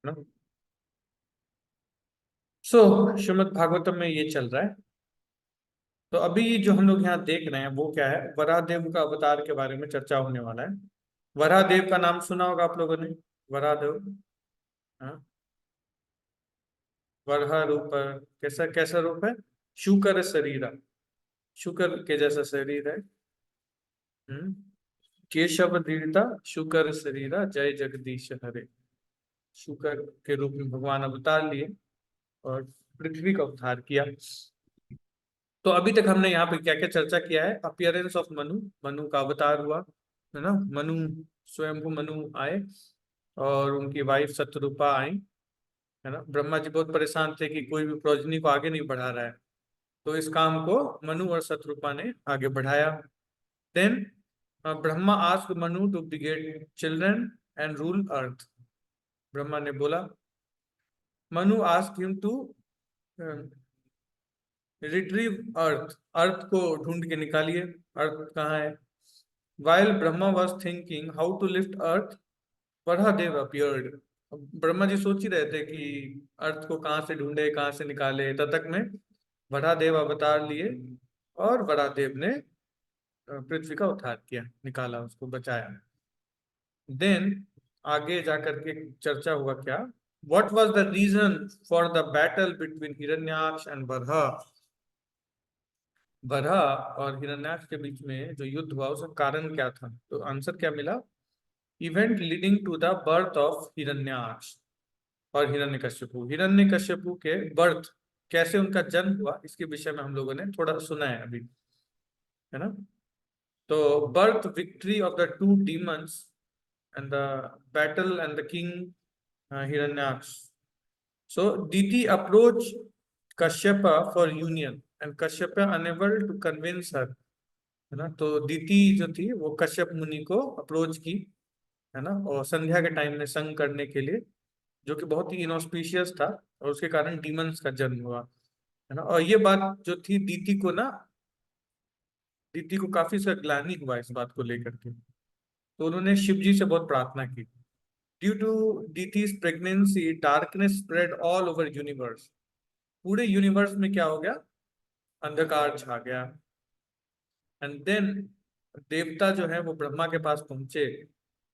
ना। श्रीमद् भागवतम में ये चल रहा है। तो अभी जो हम लोग यहाँ देख रहे हैं वो क्या है, वराहदेव का अवतार के बारे में चर्चा होने वाला है। वराहदेव का नाम सुना होगा आप लोगों ने। वराहदेव, हाँ। वराह रूप, कैसा कैसा रूप है? शुकर शरीरा, शुकर के जैसा शरीर है। हम्म। केशव दीर्घता, शुकर शरीरा, जय जगदीश हरे। शुकर के रूप में भगवान अवतार लिए और पृथ्वी का उद्धार किया। तो अभी तक हमने यहाँ पे क्या क्या चर्चा किया है? अपियरेंस ऑफ मनु, मनु का अवतार हुआ, है ना। मनु, स्वयंभू मनु आए और उनकी वाइफ शतरूपा आई, है ना। ब्रह्मा जी बहुत परेशान थे कि कोई भी प्रोजनी को आगे नहीं बढ़ा रहा है, तो इस काम को मनु और शतरूपा ने आगे बढ़ाया। Then Brahma asked Manu to beget children and rule earth. Brahma ने बोला, Manu asked him to retrieve earth, earth को ढूंढ के निकालिए, अर्थ कहाँ है। While Brahma was thinking how to lift earth, Varahadev appeared. Brahma ji सोच ही रहे थे कि अर्थ को कहाँ से ढूंढे, कहाँ से निकाले, तब तक में वराहदेव अवतार लिए और वराहदेव ने पृथ्वी का उद्धार किया, निकाला, उसको बचाया। देन आगे जाकर के चर्चा हुआ क्या, what was the reason for the battle between Hiranyaksha and Baraha. Baraha और हिरण्याक्ष के बीच में जो युद्ध हुआ उसका कारण क्या था? तो आंसर क्या मिला, event leading to the birth of Hiranyaksha और हिरण्यकश्यपु। हिरण्यकश्यपु के बर्थ, कैसे उनका जन्म हुआ, इसके विषय में हम लोगों ने थोड़ा सुना है अभी, है ना। तो birth, victory of the two demons and the battle and the king Hiranyaksha. So Diti approached Kashyapa for union and Kashyapa unable to convince her, है ना। तो दीति जो थी वो कश्यप मुनि को अप्रोच की, है ना, और संध्या के टाइम में संग करने के लिए, जो कि बहुत ही इनऑस्पिशियस था, और उसके कारण डीमंस का जन्म हुआ, है ना। और ये बात जो थी दीति को ना, दीति को काफी सा ग्लानि हुआ इस बात को लेकर के, तो उन्होंने शिव जी से बहुत प्रार्थना की। Due to Diti's pregnancy darkness spread all over universe. पूरे यूनिवर्स में क्या हो गया, अंधकार छा गया। एंड देन देवता जो है वो ब्रह्मा के पास पहुंचे,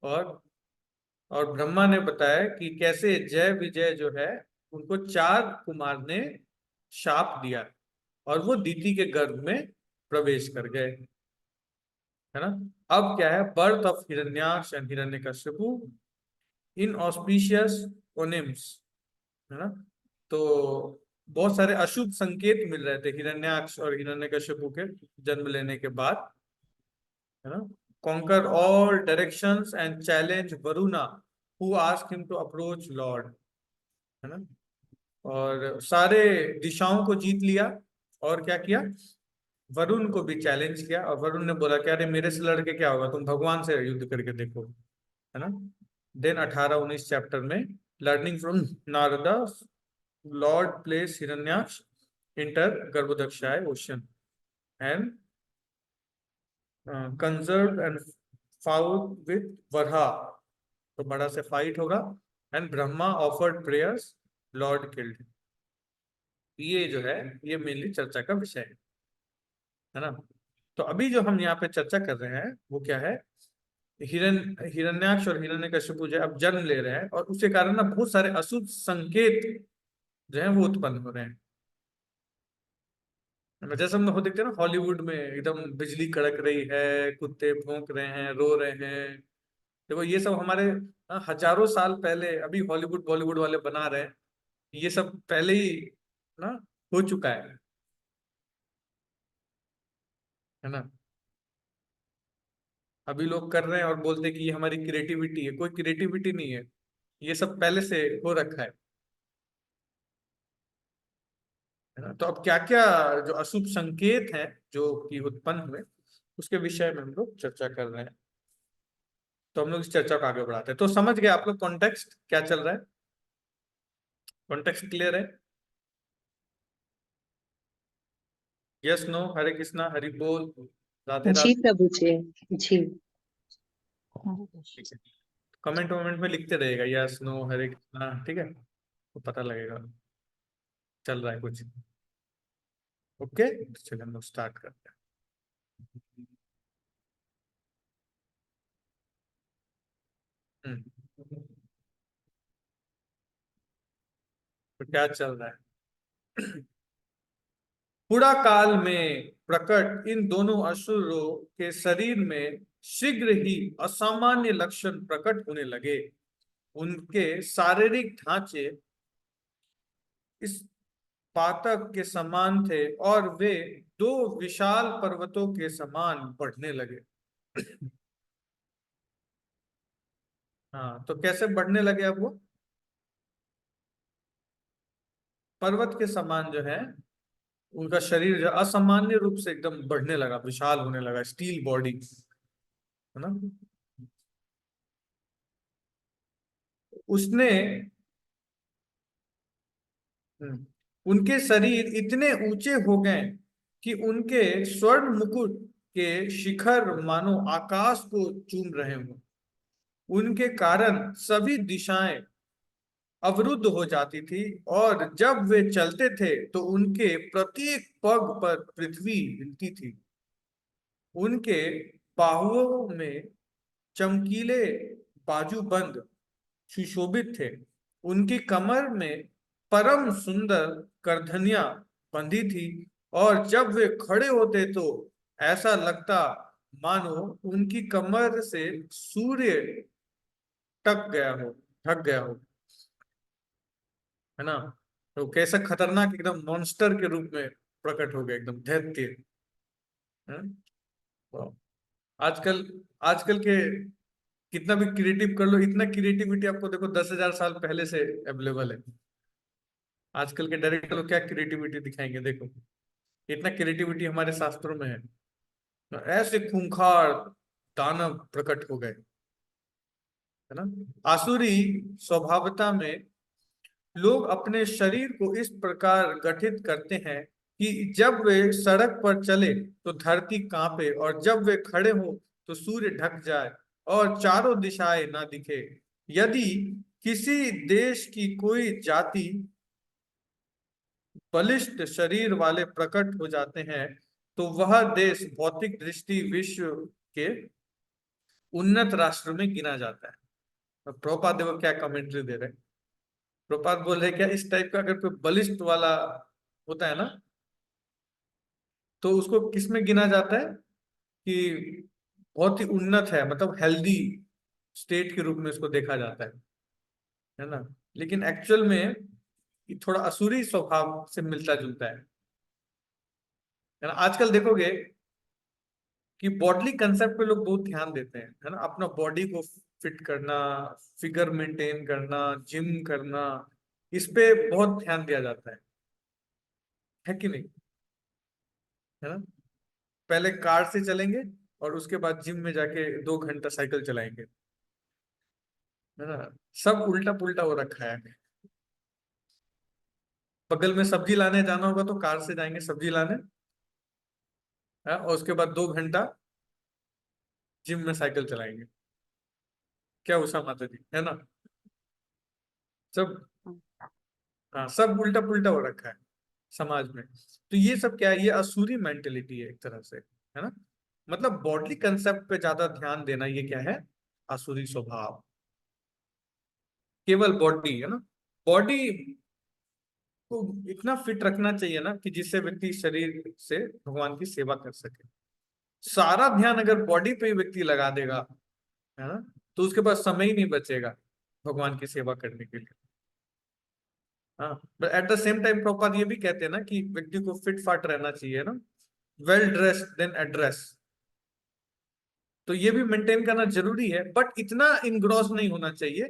और और ब्रह्मा ने बताया कि कैसे जय विजय जो है उनको चार कुमार ने शाप दिया, और वो दीति के गर्भ में प्रवेश कर गए, है ना। अब क्या है, birth of Hiranyaksha and Hiranyakashipu in auspicious omens, है ना। तो बहुत सारे अशुभ संकेत मिल रहे थे हिरण्याक्ष और हिरण्यकश्यपु के जन्म लेने के बाद, है ना। Conquer all directions and challenge Varuna who asked him to approach lord, है ना। और सारे दिशाओं को जीत लिया, और क्या किया, वरुण को भी चैलेंज किया, और वरुण ने बोला कि अरे मेरे से लड़के क्या होगा, तुम भगवान से युद्ध करके देखो, है ना। देन 18-19 चैप्टर में learning from Narada, lord place Hiranyaksha enter Garbhodaka ocean and conserve and fought with Varaha. तो बड़ा से फाइट होगा, and Brahma offered prayers, lord killed. ये जो है ये मेनली चर्चा का विषय है ना। तो अभी जो हम यहाँ पे चर्चा कर रहे हैं वो क्या है, हिरण्याक्ष और हिरण्यकश्यपु जो है अब जन्म ले रहे हैं, और उसके कारण ना बहुत सारे अशुभ संकेत जो है वो उत्पन्न हो रहे हैं। जैसे हम लोग देखते हैं ना हॉलीवुड में, एकदम बिजली कड़क रही है, कुत्ते भौंक रहे हैं, रो रहे हैं। देखो ये सब हमारे हजारों साल पहले अभी हॉलीवुड बॉलीवुड वाले बना रहे हैं, ये सब पहले ही ना हो चुका है ना। अभी लोग कर रहे हैं और बोलते हैं कि ये हमारी क्रिएटिविटी है, कोई क्रिएटिविटी नहीं है, ये सब पहले से हो रखा है ना। तो अब क्या क्या जो अशुभ संकेत हैं जो कि उत्पन्न हुए, उसके विषय में हम लोग चर्चा कर रहे हैं। तो हम लोग इस चर्चा को आगे बढ़ाते हैं। तो समझ गए आप लोग कॉन्टेक्स्ट क्या चल रहा है? कॉन्टेक्स्ट क्लियर है? यस नो, हरे कृष्णा, हरि बोल, राधे जी राधे। प्रभु जी। जी। ठीक है। कमेंट वमेंट में लिखते रहेगा, यस नो हरे कृष्णा, ठीक है, तो पता लगेगा चल रहा है कुछ। ओके, चलिए हम लोग स्टार्ट करते हैं। हम्म। तो क्या चल रहा है? पुरा काल में प्रकट इन दोनों असुरों के शरीर में शीघ्र ही असामान्य लक्षण प्रकट होने लगे। उनके शारीरिक ढांचे इस पातक के समान थे और वे दो विशाल पर्वतों के समान बढ़ने लगे। हाँ, तो कैसे बढ़ने लगे अब वो? पर्वत के समान जो है, उनका शरीर जो असामान्य रूप से एकदम बढ़ने लगा, विशाल होने लगा, स्टील बॉडी, है ना। उसने हम्म, उनके शरीर इतने ऊंचे हो गए कि उनके स्वर्ण मुकुट के शिखर मानो आकाश को चूम रहे हों। उनके कारण सभी दिशाएं अवरुद्ध हो जाती थी, और जब वे चलते थे तो उनके प्रत्येक पग पर पृथ्वी हिलती थी। उनके बाहुओं में चमकीले बाजूबंद सुशोभित थे। उनकी कमर में परम सुंदर करधनियां बंधी थी, और जब वे खड़े होते तो ऐसा लगता मानो उनकी कमर से सूर्य टक गया हो, ढक गया हो, है ना। तो कैसा खतरनाक एकदम मॉन्स्टर के रूप में प्रकट हो गया, एकदम दैत्य। हैं? वाह। आजकल आजकल के कितना भी क्रिएटिव कर लो, इतना क्रिएटिविटी आपको देखो 10,000 साल पहले से अवेलेबल है। आजकल के डायरेक्टर लोग क्या क्रिएटिविटी दिखाएंगे, देखो इतना क्रिएटिविटी हमारे शास्त्रों में है। तो ऐसे खूंखार दानव प्रकट हो गए, है ना। आसुरी स्वभावता में लोग अपने शरीर को इस प्रकार गठित करते हैं कि जब वे सड़क पर चले तो धरती कांपे, और जब वे खड़े हो तो सूर्य ढक जाए और चारों दिशाएं ना दिखे। यदि किसी देश की कोई जाति बलिष्ठ शरीर वाले प्रकट हो जाते हैं तो वह देश भौतिक दृष्टि विश्व के उन्नत राष्ट्र में गिना जाता है। और प्रभुपाद देखो क्या कमेंट्री दे रहे हैं। प्रभुपाद बोल रहे हैं क्या, इस टाइप का अगर कोई बलिष्ठ वाला होता है ना, तो उसको किसमें गिना जाता है कि बहुत ही उन्नत है, मतलब हेल्दी स्टेट के रूप में उसको देखा जाता है ना। लेकिन एक्चुअल में ये थोड़ा असुरी स्वभाव से मिलता जुलता है ना। आजकल देखोगे कि बॉडी कंसेप्ट पे लोग बहुत ध्यान देते हैं, है ना, अपना बॉडी को फिट करना, फिगर मेंटेन करना, जिम करना, इस पे बहुत ध्यान दिया जाता है कि नहीं, है ना। पहले कार से चलेंगे और उसके बाद जिम में जाके 2 घंटा साइकिल चलाएंगे, है ना। सब उल्टा पुल्टा हो रखा है। बगल में सब्जी लाने जाना होगा तो कार से जाएंगे सब्जी लाने, और उसके बाद 2 घंटा जिम में साइकिल चलाएंगे। क्या उषा माता जी, है ना। सब, हाँ, सब उल्टा पुल्टा हो रखा है समाज में। तो ये सब क्या है, ये असुरी मेंटेलिटी है एक तरह से, है ना। मतलब बॉडी कंसेप्ट पे ज्यादा ध्यान देना, ये क्या है, असुरी स्वभाव। केवल बॉडी, है ना, बॉडी को इतना फिट रखना चाहिए ना कि जिससे व्यक्ति शरीर से भगवान की सेवा कर सके। सारा ध्यान अगर बॉडी पे ही व्यक्ति लगा देगा, है ना, तो उसके पास समय ही नहीं बचेगा भगवान की सेवा करने के लिए। हाँ, but at the same time Prabhupada ये भी कहते हैं ना कि व्यक्ति को फिट फाट रहना चाहिए ना, वेल ड्रेस्ड देन एड्रेस। तो ये भी मेंटेन करना जरूरी है, बट इतना इनग्रॉस नहीं होना चाहिए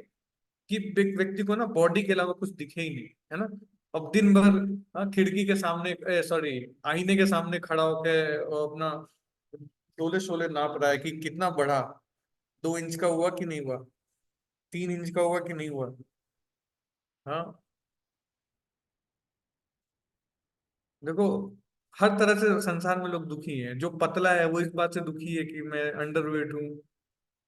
कि व्यक्ति को ना बॉडी के अलावा कुछ दिखे ही नहीं, है ना। अब दिन भर, हाँ, खिड़की के सामने, सॉरी, आईने के सामने खड़ा होकर अपना शोले शोले नाप रहा है कि कितना बड़ा, 2 इंच का हुआ कि नहीं हुआ, 3 इंच का हुआ कि नहीं हुआ। हाँ, देखो हर तरह से संसार में लोग दुखी हैं। जो पतला है वो इस बात से दुखी है कि मैं अंडरवेट हूँ,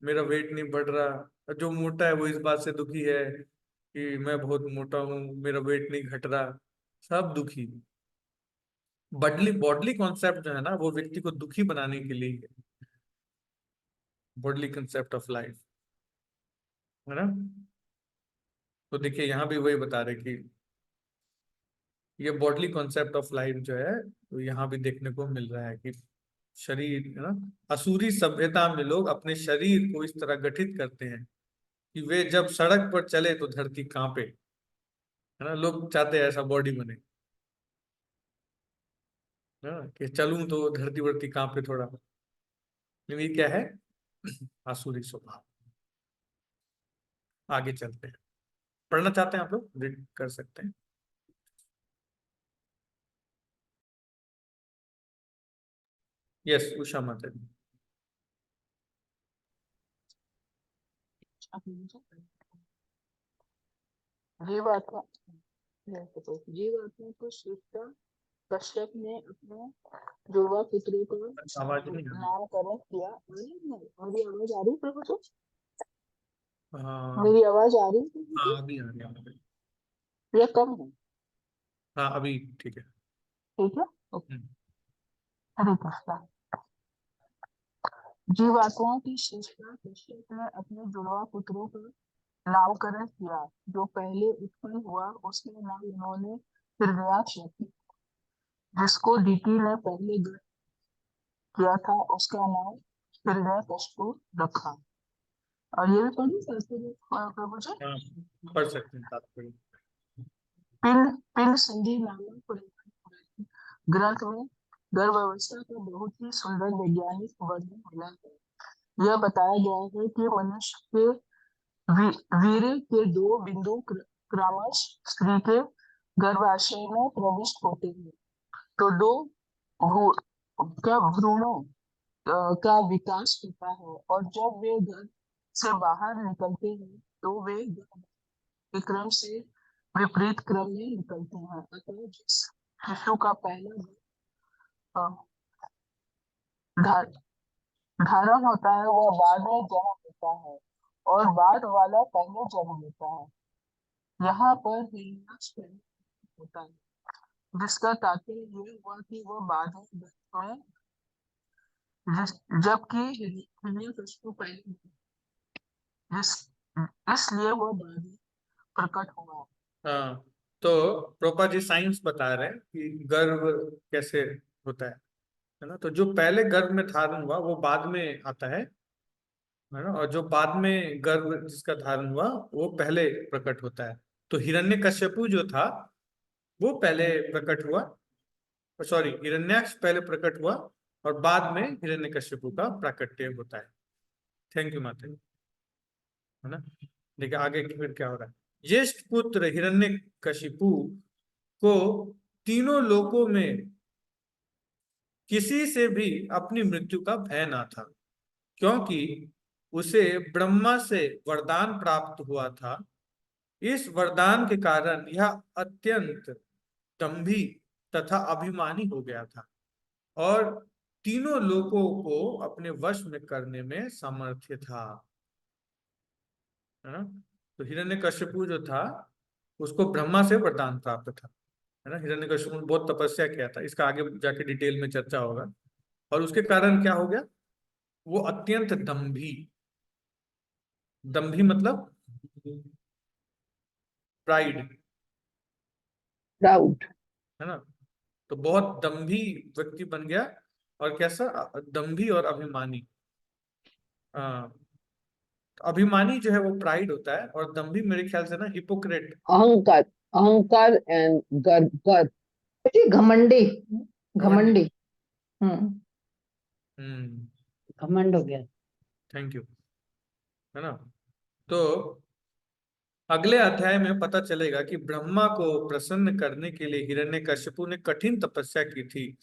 मेरा वेट नहीं बढ़ रहा, जो मोटा है वो इस बात से दुखी है कि मैं बहुत मोटा हूँ, मेरा वेट नहीं घट रहा, सब दुखी। बॉडली बॉडली कॉन्सेप्ट जो है ना, वो व्यक्ति को दुखी बनाने के लिए है, बॉडली कंसेप्ट ऑफ लाइफ, है ना। तो देखिए यहाँ भी वही बता रहे कि ये बॉडली कॉन्सेप्ट ऑफ लाइफ जो है, तो यहाँ भी देखने को मिल रहा है कि शरीर, है ना, असुरी सभ्यता में लोग अपने शरीर को इस तरह गठित करते हैं कि वे जब सड़क पर चले तो धरती कांपे, है ना। लोग चाहते हैं ऐसा बॉडी बने, है ना, कि चलूं तो धरती वर्ती कांपे थोड़ा। लेकिन ये क्या है? आसुरी स्वभाव। आगे चलते हैं, पढ़ना चाहते हैं आप लोग रीड कर सकते हैं। यस, उषा माता जी। जीवात्मा जीवात्मा को सृष्टा कश्यप ने अपने जुड़वा पुत्रों आवाज का नहीं आ रही। नामकरण किया। मेरी आवाज आ रही है प्रभु जी? हाँ मेरी आवाज आ रही है प्रभु जी? हाँ, अभी आ रही है। या कम है? हाँ अभी ठीक है। ठीक है, ओके। हम्म। हरे कृष्णा। जीवात्माओं की सृष्टा कश्यप ने अपने जुड़वा पुत्रों का नामकरण किया। जो पहले उत्पन्न हुआ उसका नाम उन्होंने हिरण्याक्ष रखा। जिसको डीटी ने पहले ग्रहण किया था उसका नाम हिरण्यकशिपु रखा। और ये भी पढ़ी संस्कृत प्रभु जी? हाँ, पढ़ सकते हैं तात्पर्य। पिंड पिंड संधि नामक पुरातन ग्रंथ में गर्भावस्था का बहुत ही सुंदर वैज्ञानिक वर्णन मिला है। यह बताया गया है कि मनुष्य के वीर्य के दो बिंदु क्रमश स्त्री के गर्भाशय में प्रविष्ट होते हैं। तो दो भ्रूणों का विकास होता है, और जब वे गर्भ से बाहर निकलते हैं तो वे गर्भ के क्रम से विपरीत क्रम में निकलते हैं। अतः जिस शिशु का पहला अ, धा- धारण होता है वह बाद में जन्म लेता है, और बाद वाला पहले जन्म लेता है। यहाँ पर हिरण्यकश पैदा होता है, जिसका तात्पर्य ये हुआ कि वह बाद में गर्भ में जबकि हिरण्यकशिपु पहले जिस इसलिए वह बाद में प्रकट हुआ। हाँ, तो प्रोपा जी साइंस बता रहे हैं कि गर्भ कैसे होता है ना। तो जो पहले गर्भ में धारण हुआ वो बाद में आता है ना, और जो बाद में गर्भ जिसका धारण हुआ वो पहले प्रकट होता है। तो हिरण्यकश्यपु जो था वो पहले प्रकट हुआ, सॉरी, हिरण्याक्ष पहले प्रकट हुआ और बाद में हिरण्यकश्यपु का प्राकट्य होता है। थैंक यू माता जी, है ना। देखिए आगे फिर क्या हो रहा है। ज्येष्ठ पुत्र हिरण्यकशिपु को तीनों लोकों में किसी से भी अपनी मृत्यु का भय ना था, क्योंकि उसे ब्रह्मा से वरदान प्राप्त हुआ था। इस वरदान के कारण यह अत्यंत दंभी तथा अभिमानी हो गया था और तीनों लोकों को अपने वश में करने में सामर्थ्य था, है ना। तो हिरण्यकशिपु जो था उसको ब्रह्मा से वरदान प्राप्त था, है ना। हिरण्यकशिपु ने बहुत तपस्या किया था, इसका आगे जाके डिटेल में चर्चा होगा। और उसके कारण क्या हो गया? वो अत्यंत दंभी, दंभी मतलब प्राइड, प्राउड। है ना। तो बहुत दंभी व्यक्ति बन गया। और कैसा? दंभी और अभिमानी। हाँ, तो अभिमानी जो है वो प्राइड होता है, और दंभी मेरे ख्याल से ना हिपोक्रेट। अहंकार। अहंकार एंड गर्व गर्व। ये घमंडी। घमंडी। घमंडी। हम्म। हम्म। घमंड हो गया। थैंक यू, है ना। तो अगले अध्याय में पता चलेगा कि ब्रह्मा को प्रसन्न करने के लिए हिरण्यकशिपु ने कठिन तपस्या की थी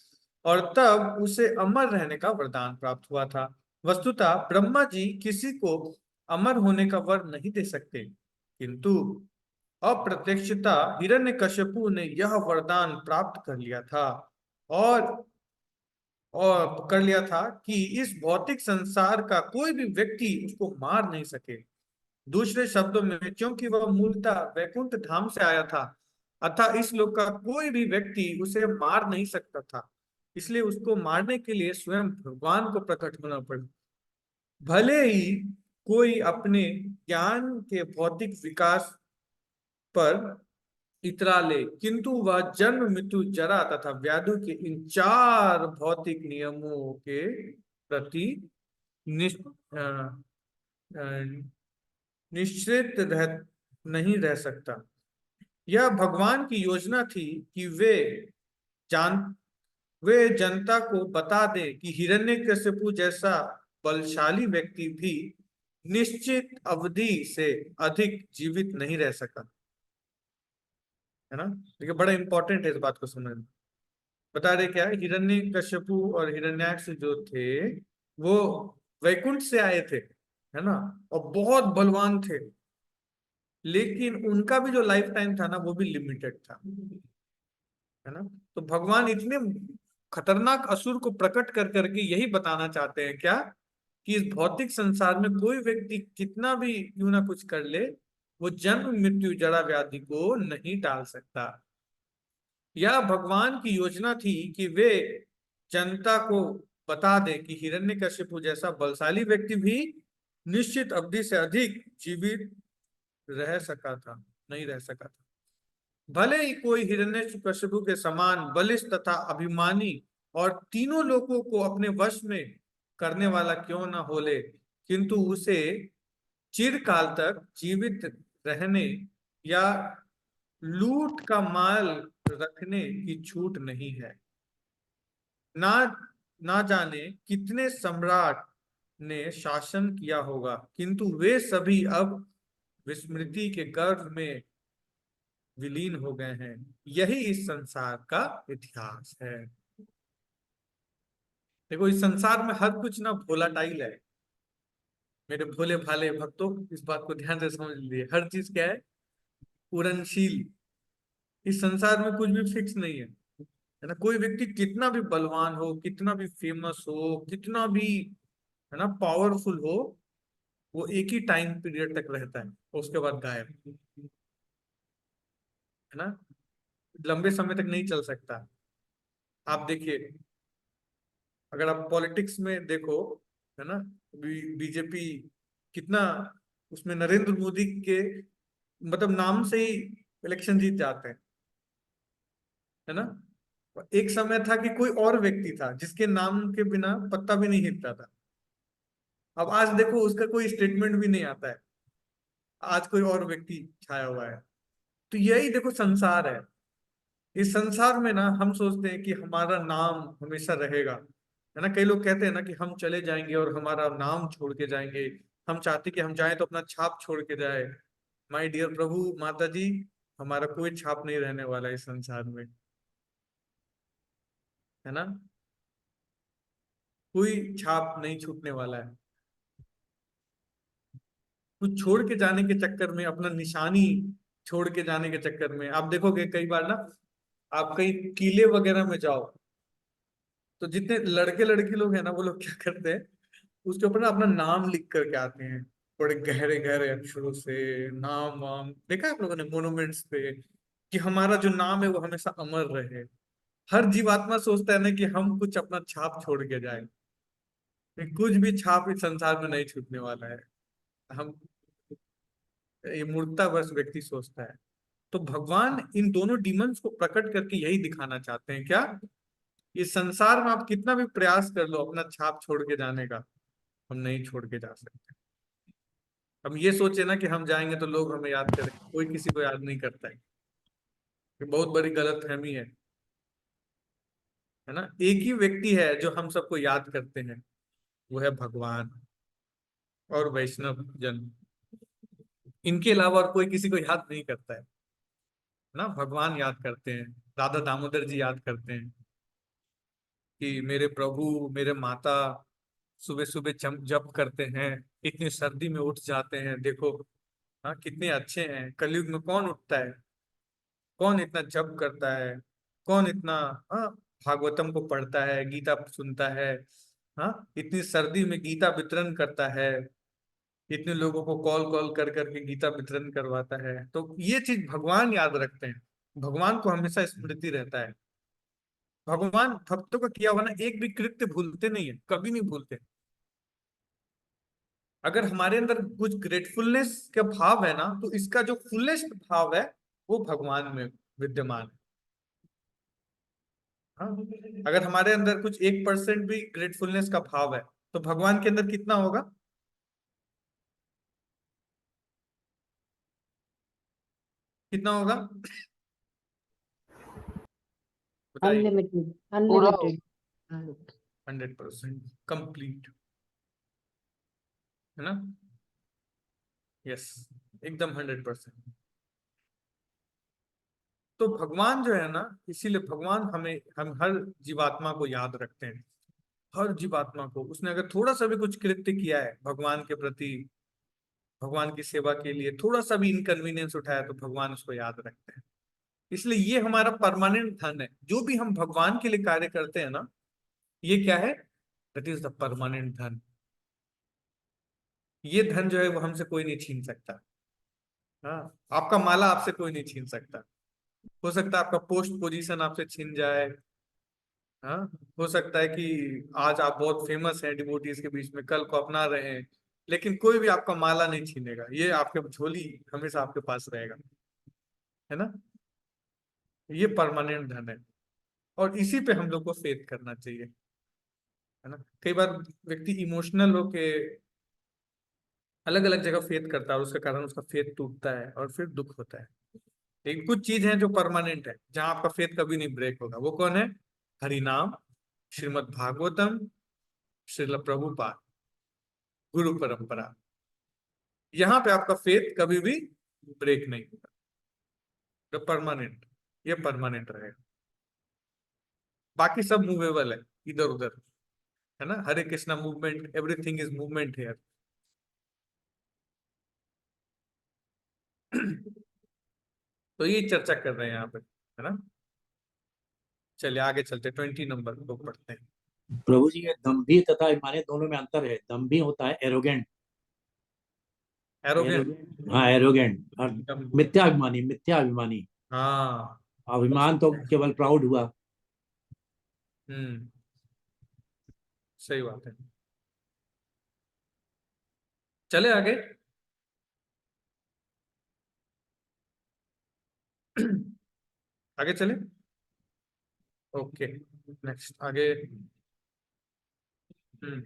और तब उसे अमर रहने का वरदान प्राप्त हुआ था। वस्तुतः ब्रह्मा जी किसी को अमर होने का वर नहीं दे सकते, किंतु अप्रत्यक्षता हिरण्यकशिपु ने यह वरदान प्राप्त कर लिया था, और कर लिया था कि इस भौतिक संसार का कोई भी व्यक्ति उसको मार नहीं सके। दूसरे शब्दों में, क्योंकि वह मूलतः वैकुंठ धाम से आया था, अतः इस लोक का कोई भी व्यक्ति उसे मार नहीं सकता था, इसलिए उसको मारने के लिए स्वयं भगवान को प्रकट होना पड़ा। भले ही कोई अपने ज्ञान के भौतिक विकास पर इतरा ले, किंतु वह जन्म मृत्यु जरा तथा व्याधि के इन चार भौतिक नियमों के प्रति निश, अ, अ, निश्चित नहीं रह सकता। यह भगवान की योजना थी कि जान वे जनता को बता दे कि हिरण्यकशिपु जैसा बलशाली व्यक्ति भी निश्चित अवधि से अधिक जीवित नहीं रह सका। है ना? देखिए बड़ा इंपॉर्टेंट है इस बात को समझना। बता रहे क्या है, हिरण्यकशिपु और हिरण्याक्ष जो थे वो वैकुंठ से आए थे, है ना, और बहुत बलवान थे, लेकिन उनका भी जो लाइफ टाइम था ना वो भी लिमिटेड था। है ना? तो भगवान इतने खतरनाक असुर को प्रकट कर करके यही बताना चाहते हैं क्या, कि इस भौतिक संसार में कोई व्यक्ति कितना भी क्यों ना कुछ कर ले, वो जन्म मृत्यु जरा व्याधि को नहीं टाल सकता। यह भगवान की योजना थी कि वे जनता को बता दे कि हिरण्यकशिपु जैसा बलशाली व्यक्ति भी निश्चित अवधि से अधिक जीवित रह सका था नहीं रह सका था। भले ही कोई हिरण्यकशिपु के समान बलिष्ठ तथा अभिमानी और तीनों लोगों को अपने वश में करने वाला क्यों न हो ले, किंतु उसे चिरकाल तक जीवित रहने या लूट का माल रखने की छूट नहीं है। ना ना जाने कितने सम्राट ने शासन किया होगा, किंतु वे सभी अब विस्मृति के गर्भ में विलीन हो गए हैं। यही इस संसार का इतिहास है। देखो इस संसार में हर कुछ ना भोलाटाइल है। मेरे भोले भाले भक्तों, इस बात को ध्यान से समझ लीजिए, हर चीज क्या है, पूरनशील। इस संसार में कुछ भी फिक्स नहीं है ना। कोई व्यक्ति कितना भी बलवान हो, कितना भी फेमस हो, कितना भी, है ना, पावरफुल हो, वो एक ही टाइम पीरियड तक रहता है और उसके बाद गायब। है ना? लंबे समय तक नहीं चल सकता। आप देखिए, अगर आप पॉलिटिक्स में देखो, है ना, बीजेपी कितना, उसमें नरेंद्र मोदी के मतलब नाम से ही इलेक्शन जीत जाते हैं। है ना? एक समय था कि कोई और व्यक्ति था जिसके नाम के बिना पत्ता भी नहीं हिलता था। अब आज देखो उसका कोई स्टेटमेंट भी नहीं आता है, आज कोई और व्यक्ति छाया हुआ है। तो यही देखो संसार है। इस संसार में ना हम सोचते हैं कि हमारा नाम हमेशा रहेगा। है ना? कई लोग कहते हैं ना कि हम चले जाएंगे और हमारा नाम छोड़ के जाएंगे। हम चाहते कि हम जाएं तो अपना छाप छोड़ के जाए। माय डियर प्रभु माता जी, हमारा कोई छाप नहीं रहने वाला है इस संसार में। है ना? कोई छाप नहीं छूटने वाला है। कुछ छोड़ के जाने के चक्कर में, अपना निशानी छोड़ के जाने के चक्कर में, आप देखोगे कई बार ना, आप कहीं किले वगैरह में जाओ तो जितने लड़के लड़की लोग हैं ना, वो लोग क्या करते हैं, उसके ऊपर ना अपना नाम लिख करके आते हैं, बड़े गहरे गहरे अक्षरों से। नाम वाम देखा है आप लोगों ने मोनूमेंट्स पे, कि हमारा जो नाम है वो हमेशा अमर रहे। हर जीवात्मा सोचता है ना कि हम कुछ अपना छाप छोड़ के जाए। कुछ भी छाप इस संसार में नहीं छूटने वाला है। हम, ये मूर्खता बस व्यक्ति सोचता है। तो भगवान इन दोनों डीमंस को प्रकट करके यही दिखाना चाहते हैं क्या, इस संसार में आप कितना भी प्रयास कर लो अपना छाप छोड़ के जाने का, हम नहीं छोड़ के जा सकते। हम ये सोचे ना कि हम जाएंगे तो लोग हमें याद करें, कोई किसी को याद नहीं करता है। ये बहुत बड़ी गलतफहमी है। है ना? एक ही व्यक्ति है जो हम सबको याद करते हैं, वो है भगवान और वैष्णव जन। इनके अलावा और कोई किसी को याद नहीं करता है ना। भगवान याद करते हैं, राधा दामोदर जी याद करते हैं कि मेरे प्रभु मेरे माता सुबह सुबह जप करते हैं, इतनी सर्दी में उठ जाते हैं, देखो हाँ कितने अच्छे हैं। कलयुग में कौन उठता है, कौन इतना जप करता है, कौन इतना, हाँ, भागवतम को पढ़ता है, गीता सुनता है, हाँ, इतनी सर्दी में गीता वितरण करता है। इतने लोगों को कॉल कॉल कर करके गीता वितरण करवाता है। तो ये चीज भगवान याद रखते हैं, भगवान को हमेशा स्मृति रहता है। भगवान भक्तों का किया हुआ ना एक भी कृत्य भूलते नहीं है, कभी नहीं भूलते। अगर हमारे अंदर कुछ ग्रेटफुलनेस का भाव है ना, तो इसका जो फुलेस्ट भाव है वो भगवान में विद्यमान है। हाँ, अगर हमारे अंदर कुछ 1% भी ग्रेटफुलनेस का भाव है, तो भगवान के अंदर कितना होगा? कितना होगा बताइए। अनलिमिटेड पूरा अनलिमिटेड। 100% कंप्लीट, है ना? यस, एकदम 100%। तो भगवान जो है ना, इसीलिए भगवान हमें, हम हर जीवात्मा को याद रखते हैं। हर जीवात्मा को, उसने अगर थोड़ा सा भी कुछ कृत्य किया है भगवान के प्रति, भगवान की सेवा के लिए थोड़ा सा भी इनकन्वीनियंस उठाया, तो भगवान उसको याद रखते हैं। इसलिए ये हमारा परमानेंट धन है। जो भी हम भगवान के लिए कार्य करते हैं ना, ये क्या है? दैट इज द परमानेंट धन। ये धन जो है वो हमसे कोई नहीं छीन सकता। हाँ, आपका माला आपसे कोई नहीं छीन सकता। हो सकता है आपका पोस्ट पोजीशन आपसे छीन जाए। हाँ, हो सकता है कि आज आप बहुत फेमस हैं डिवोटीज के बीच में, कल को अपना रहे हैं, लेकिन कोई भी आपका माला नहीं छीनेगा। ये आपके झोली हमेशा आपके पास रहेगा, है ना? ये परमानेंट धन है, और इसी पे हम लोग को फेथ करना चाहिए, है ना? कई बार व्यक्ति इमोशनल होके अलग अलग जगह फेथ करता है, और उसके कारण उसका फेथ टूटता है और फिर दुख होता है। लेकिन कुछ चीज है जो परमानेंट है, जहां आपका फेथ कभी नहीं ब्रेक होगा। वो कौन है? हरिनाम, श्रीमद् भागवतम, श्रील प्रभुपाद, गुरु परंपरा। यहाँ पे आपका फेथ कभी भी ब्रेक नहीं होगा। तो परमानेंट, ये परमानेंट रहेगा। बाकी सब मूवेबल है, इधर उधर, है ना? Hare Krishna movement, everything is movement here. तो ये चर्चा कर रहे हैं यहाँ पे, है ना? चलिए आगे चलते, 20 नंबर को पढ़ते हैं। प्रभु जी, ये दम्भी तथा अभिमानी दोनों में अंतर है। दम्भी होता है एरोगेंट, एरोगेंट। हाँ एरोगेंट, और मिथ्याभिमानी, मिथ्याभिमानी। हाँ। अभिमान तो केवल प्राउड हुआ। हम्म, सही बात है। चले आगे। आगे चले, ओके। नेक्स्ट आगे। हम्म,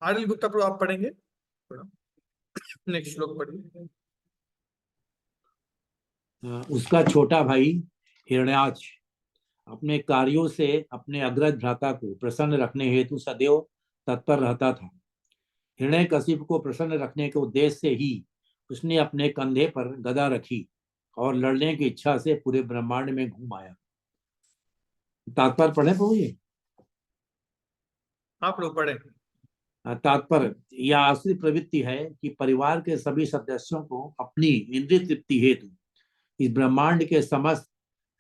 आदिल गुप्ता प्रो आप पढ़ेंगे थोड़ा, नेक्स्ट श्लोक पढ़िए। उसका छोटा भाई हिरण्याक्ष अपने कार्यों से अपने अग्रज भ्राता को प्रसन्न रखने हेतु सदैव तत्पर रहता था। हिरण्यकशिपु को प्रसन्न रखने के उद्देश्य से ही उसने अपने कंधे पर गदा रखी और लड़ने की इच्छा से पूरे ब्रह्मांड में घूम आया। तात्पर्य पढ़े प्रभु जी? आप लोग पढ़े। तात्पर्य यह आश्रित प्रवृत्ति है कि परिवार के सभी सदस्यों को अपनी इंद्रिय तृप्ति हेतु इस ब्रह्मांड के समस्त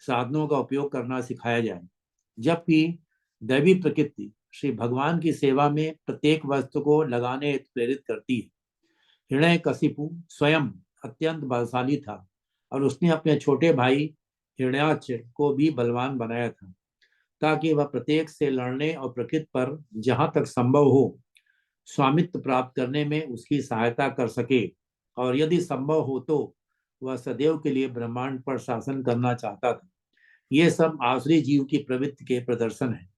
साधनों का उपयोग करना सिखाया जाए, जबकि दैवी प्रकृति श्री भगवान की सेवा में प्रत्येक वस्तु को लगाने हेतु प्रेरित करती है। हिरण्यकशिपु स्वयं अत्यंत बलशाली था, और उसने अपने छोटे भाई हिरण्याक्ष को भी बलवान बनाया था, ताकि वह प्रत्येक से लड़ने और प्रकृति पर जहां तक संभव हो स्वामित्व प्राप्त करने में उसकी सहायता कर सके, और यदि संभव हो तो वह सदैव के लिए ब्रह्मांड पर शासन करना चाहता था। ये सब आसुरी जीव की प्रवृत्ति के प्रदर्शन है।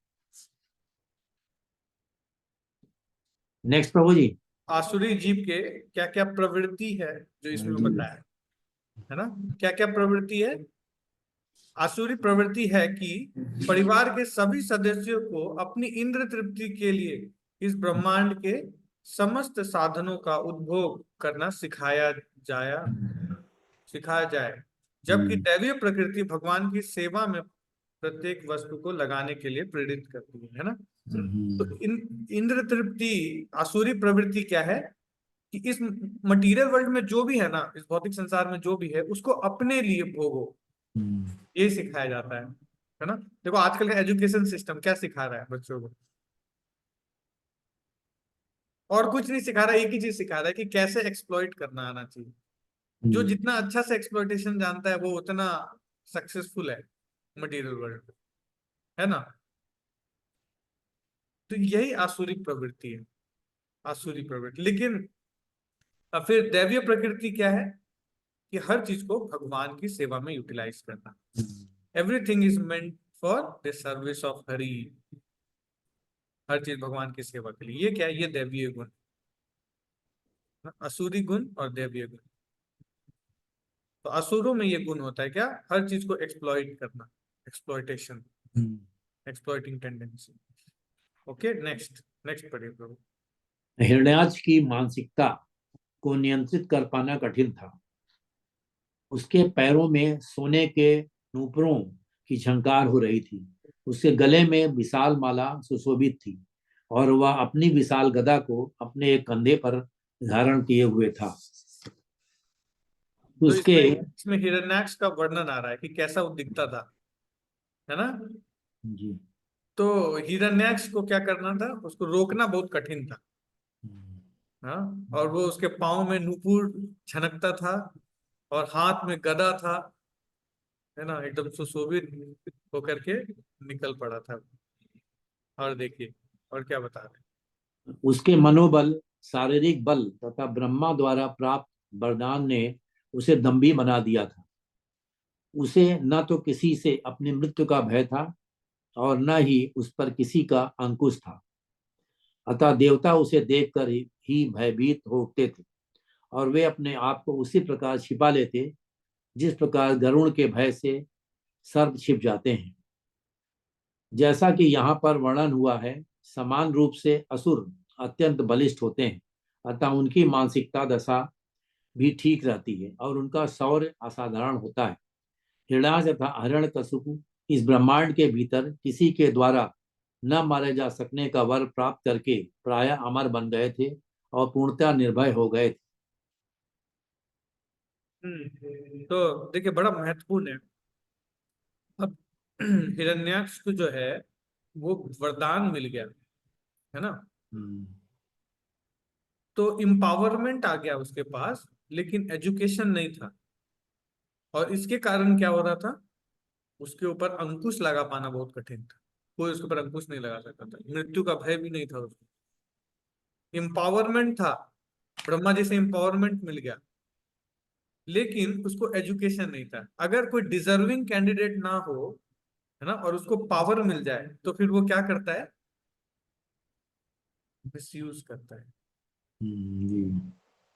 नेक्स्ट प्रभु जी। आसुरी जीव के क्या क्या प्रवृत्ति है जो इसमें बताया है ना? क्या क्या प्रवृत्ति है? आसुरी प्रवृत्ति है कि परिवार के सभी सदस्यों को अपनी इंद्र तृप्ति के लिए इस ब्रह्मांड के समस्त साधनों का उपभोग करना सिखाया जाए, जबकि दैवीय प्रकृति भगवान की सेवा में प्रत्येक वस्तु को लगाने के लिए प्रेरित करती है ना? तो इंद्र तृप्ति, आसुरी प्रवृत्ति क्या है? कि इस मटेरियल वर्ल्ड में जो भी है ना, इस भौतिक संसार में जो भी है, उसको अपने लिए भोगो, ये सिखाया जाता है ना? देखो आजकल का एजुकेशन सिस्टम क्या सिखा रहा है बच्चों को? और कुछ नहीं सिखा रहा, एक ही चीज सिखा रहा है कि कैसे एक्सप्लॉइट करना आना चाहिए। जो जितना अच्छा से एक्सप्लॉइटेशन जानता है वो उतना सक्सेसफुल है मटेरियल वर्ल्ड में, है ना। तो यही आसुरिक प्रवृत्ति है, आसुरी प्रवृत्ति। लेकिन अब फिर दैवीय प्रकृति क्या है कि हर चीज को भगवान की सेवा में यूटिलाइज करना। Everything is meant for the service of Hari. हर चीज भगवान की सेवा के लिए। ये क्या है? ये दैवीय गुण, असुरी गुण और दैवीय गुण। तो असुरों में ये गुण होता है क्या? हर चीज को एक्सप्लॉइट करना, exploitation, exploiting tendency. Okay, next next पढ़िए प्रभु। हिरण्याक्ष की मानसिकता को नियंत्रित कर पाना कठिन था। उसके पैरों में सोने के नूपुरों की झंकार हो रही थी। उसके गले में विशाल माला सुशोभित थी और वह अपनी विशाल गदा को अपने एक कंधे पर धारण किए हुए था। तो उसके इसमें हिरण्याक्ष का वर्णन आ रहा है कि कैसा वो दिखता था, है ना। जी तो हिरण्याक्ष को क्या करना था? उसको रोकना बहुत कठिन था। हाँ, और वो उसके पाँव में नूपुर छनकता था और हाथ में गदा था, है ना, एकदम सुशोभित होकर के निकल पड़ा था। और देखिए और क्या बता रहे उसके मनोबल, शारीरिक बल तथा ब्रह्मा द्वारा प्राप्त वरदान ने उसे दम्भी बना दिया था। उसे न तो किसी से अपनी मृत्यु का भय था और न ही उस पर किसी का अंकुश था। अतः देवता उसे देखकर ही भयभीत हो उठते थे और वे अपने आप को उसी प्रकार छिपा लेते जिस प्रकार गरुड़ के भय से सर्प छिप जाते हैं। जैसा कि यहाँ पर वर्णन हुआ है, समान रूप से असुर अत्यंत बलिष्ठ होते हैं, अतः उनकी मानसिकता दशा भी ठीक रहती है और उनका शौर्य असाधारण होता है। हिरण्याक्ष तथा हिरण्यकशिपु इस ब्रह्मांड के भीतर किसी के द्वारा न मारे जा सकने का वर प्राप्त करके प्राय अमर बन गए थे और पूर्णतः निर्भय हो गए थे। तो देखिए बड़ा महत्वपूर्ण है। अब हिरण्याक्ष को जो है वो वरदान मिल गया, है ना। तो इम्पावरमेंट आ गया उसके पास, लेकिन एजुकेशन नहीं था। और इसके कारण क्या हो रहा था? उसके ऊपर अंकुश लगा पाना बहुत कठिन था। कोई उसके ऊपर अंकुश नहीं लगा सकता था, मृत्यु का भय भी नहीं था उसको। इम्पावरमेंट था, ब्रह्मा जी से इम्पावरमेंट मिल गया, लेकिन उसको एजुकेशन नहीं था। अगर कोई डिजर्विंग कैंडिडेट ना हो, है ना, और उसको पावर मिल जाए तो फिर वो क्या करता है? मिसयूज करता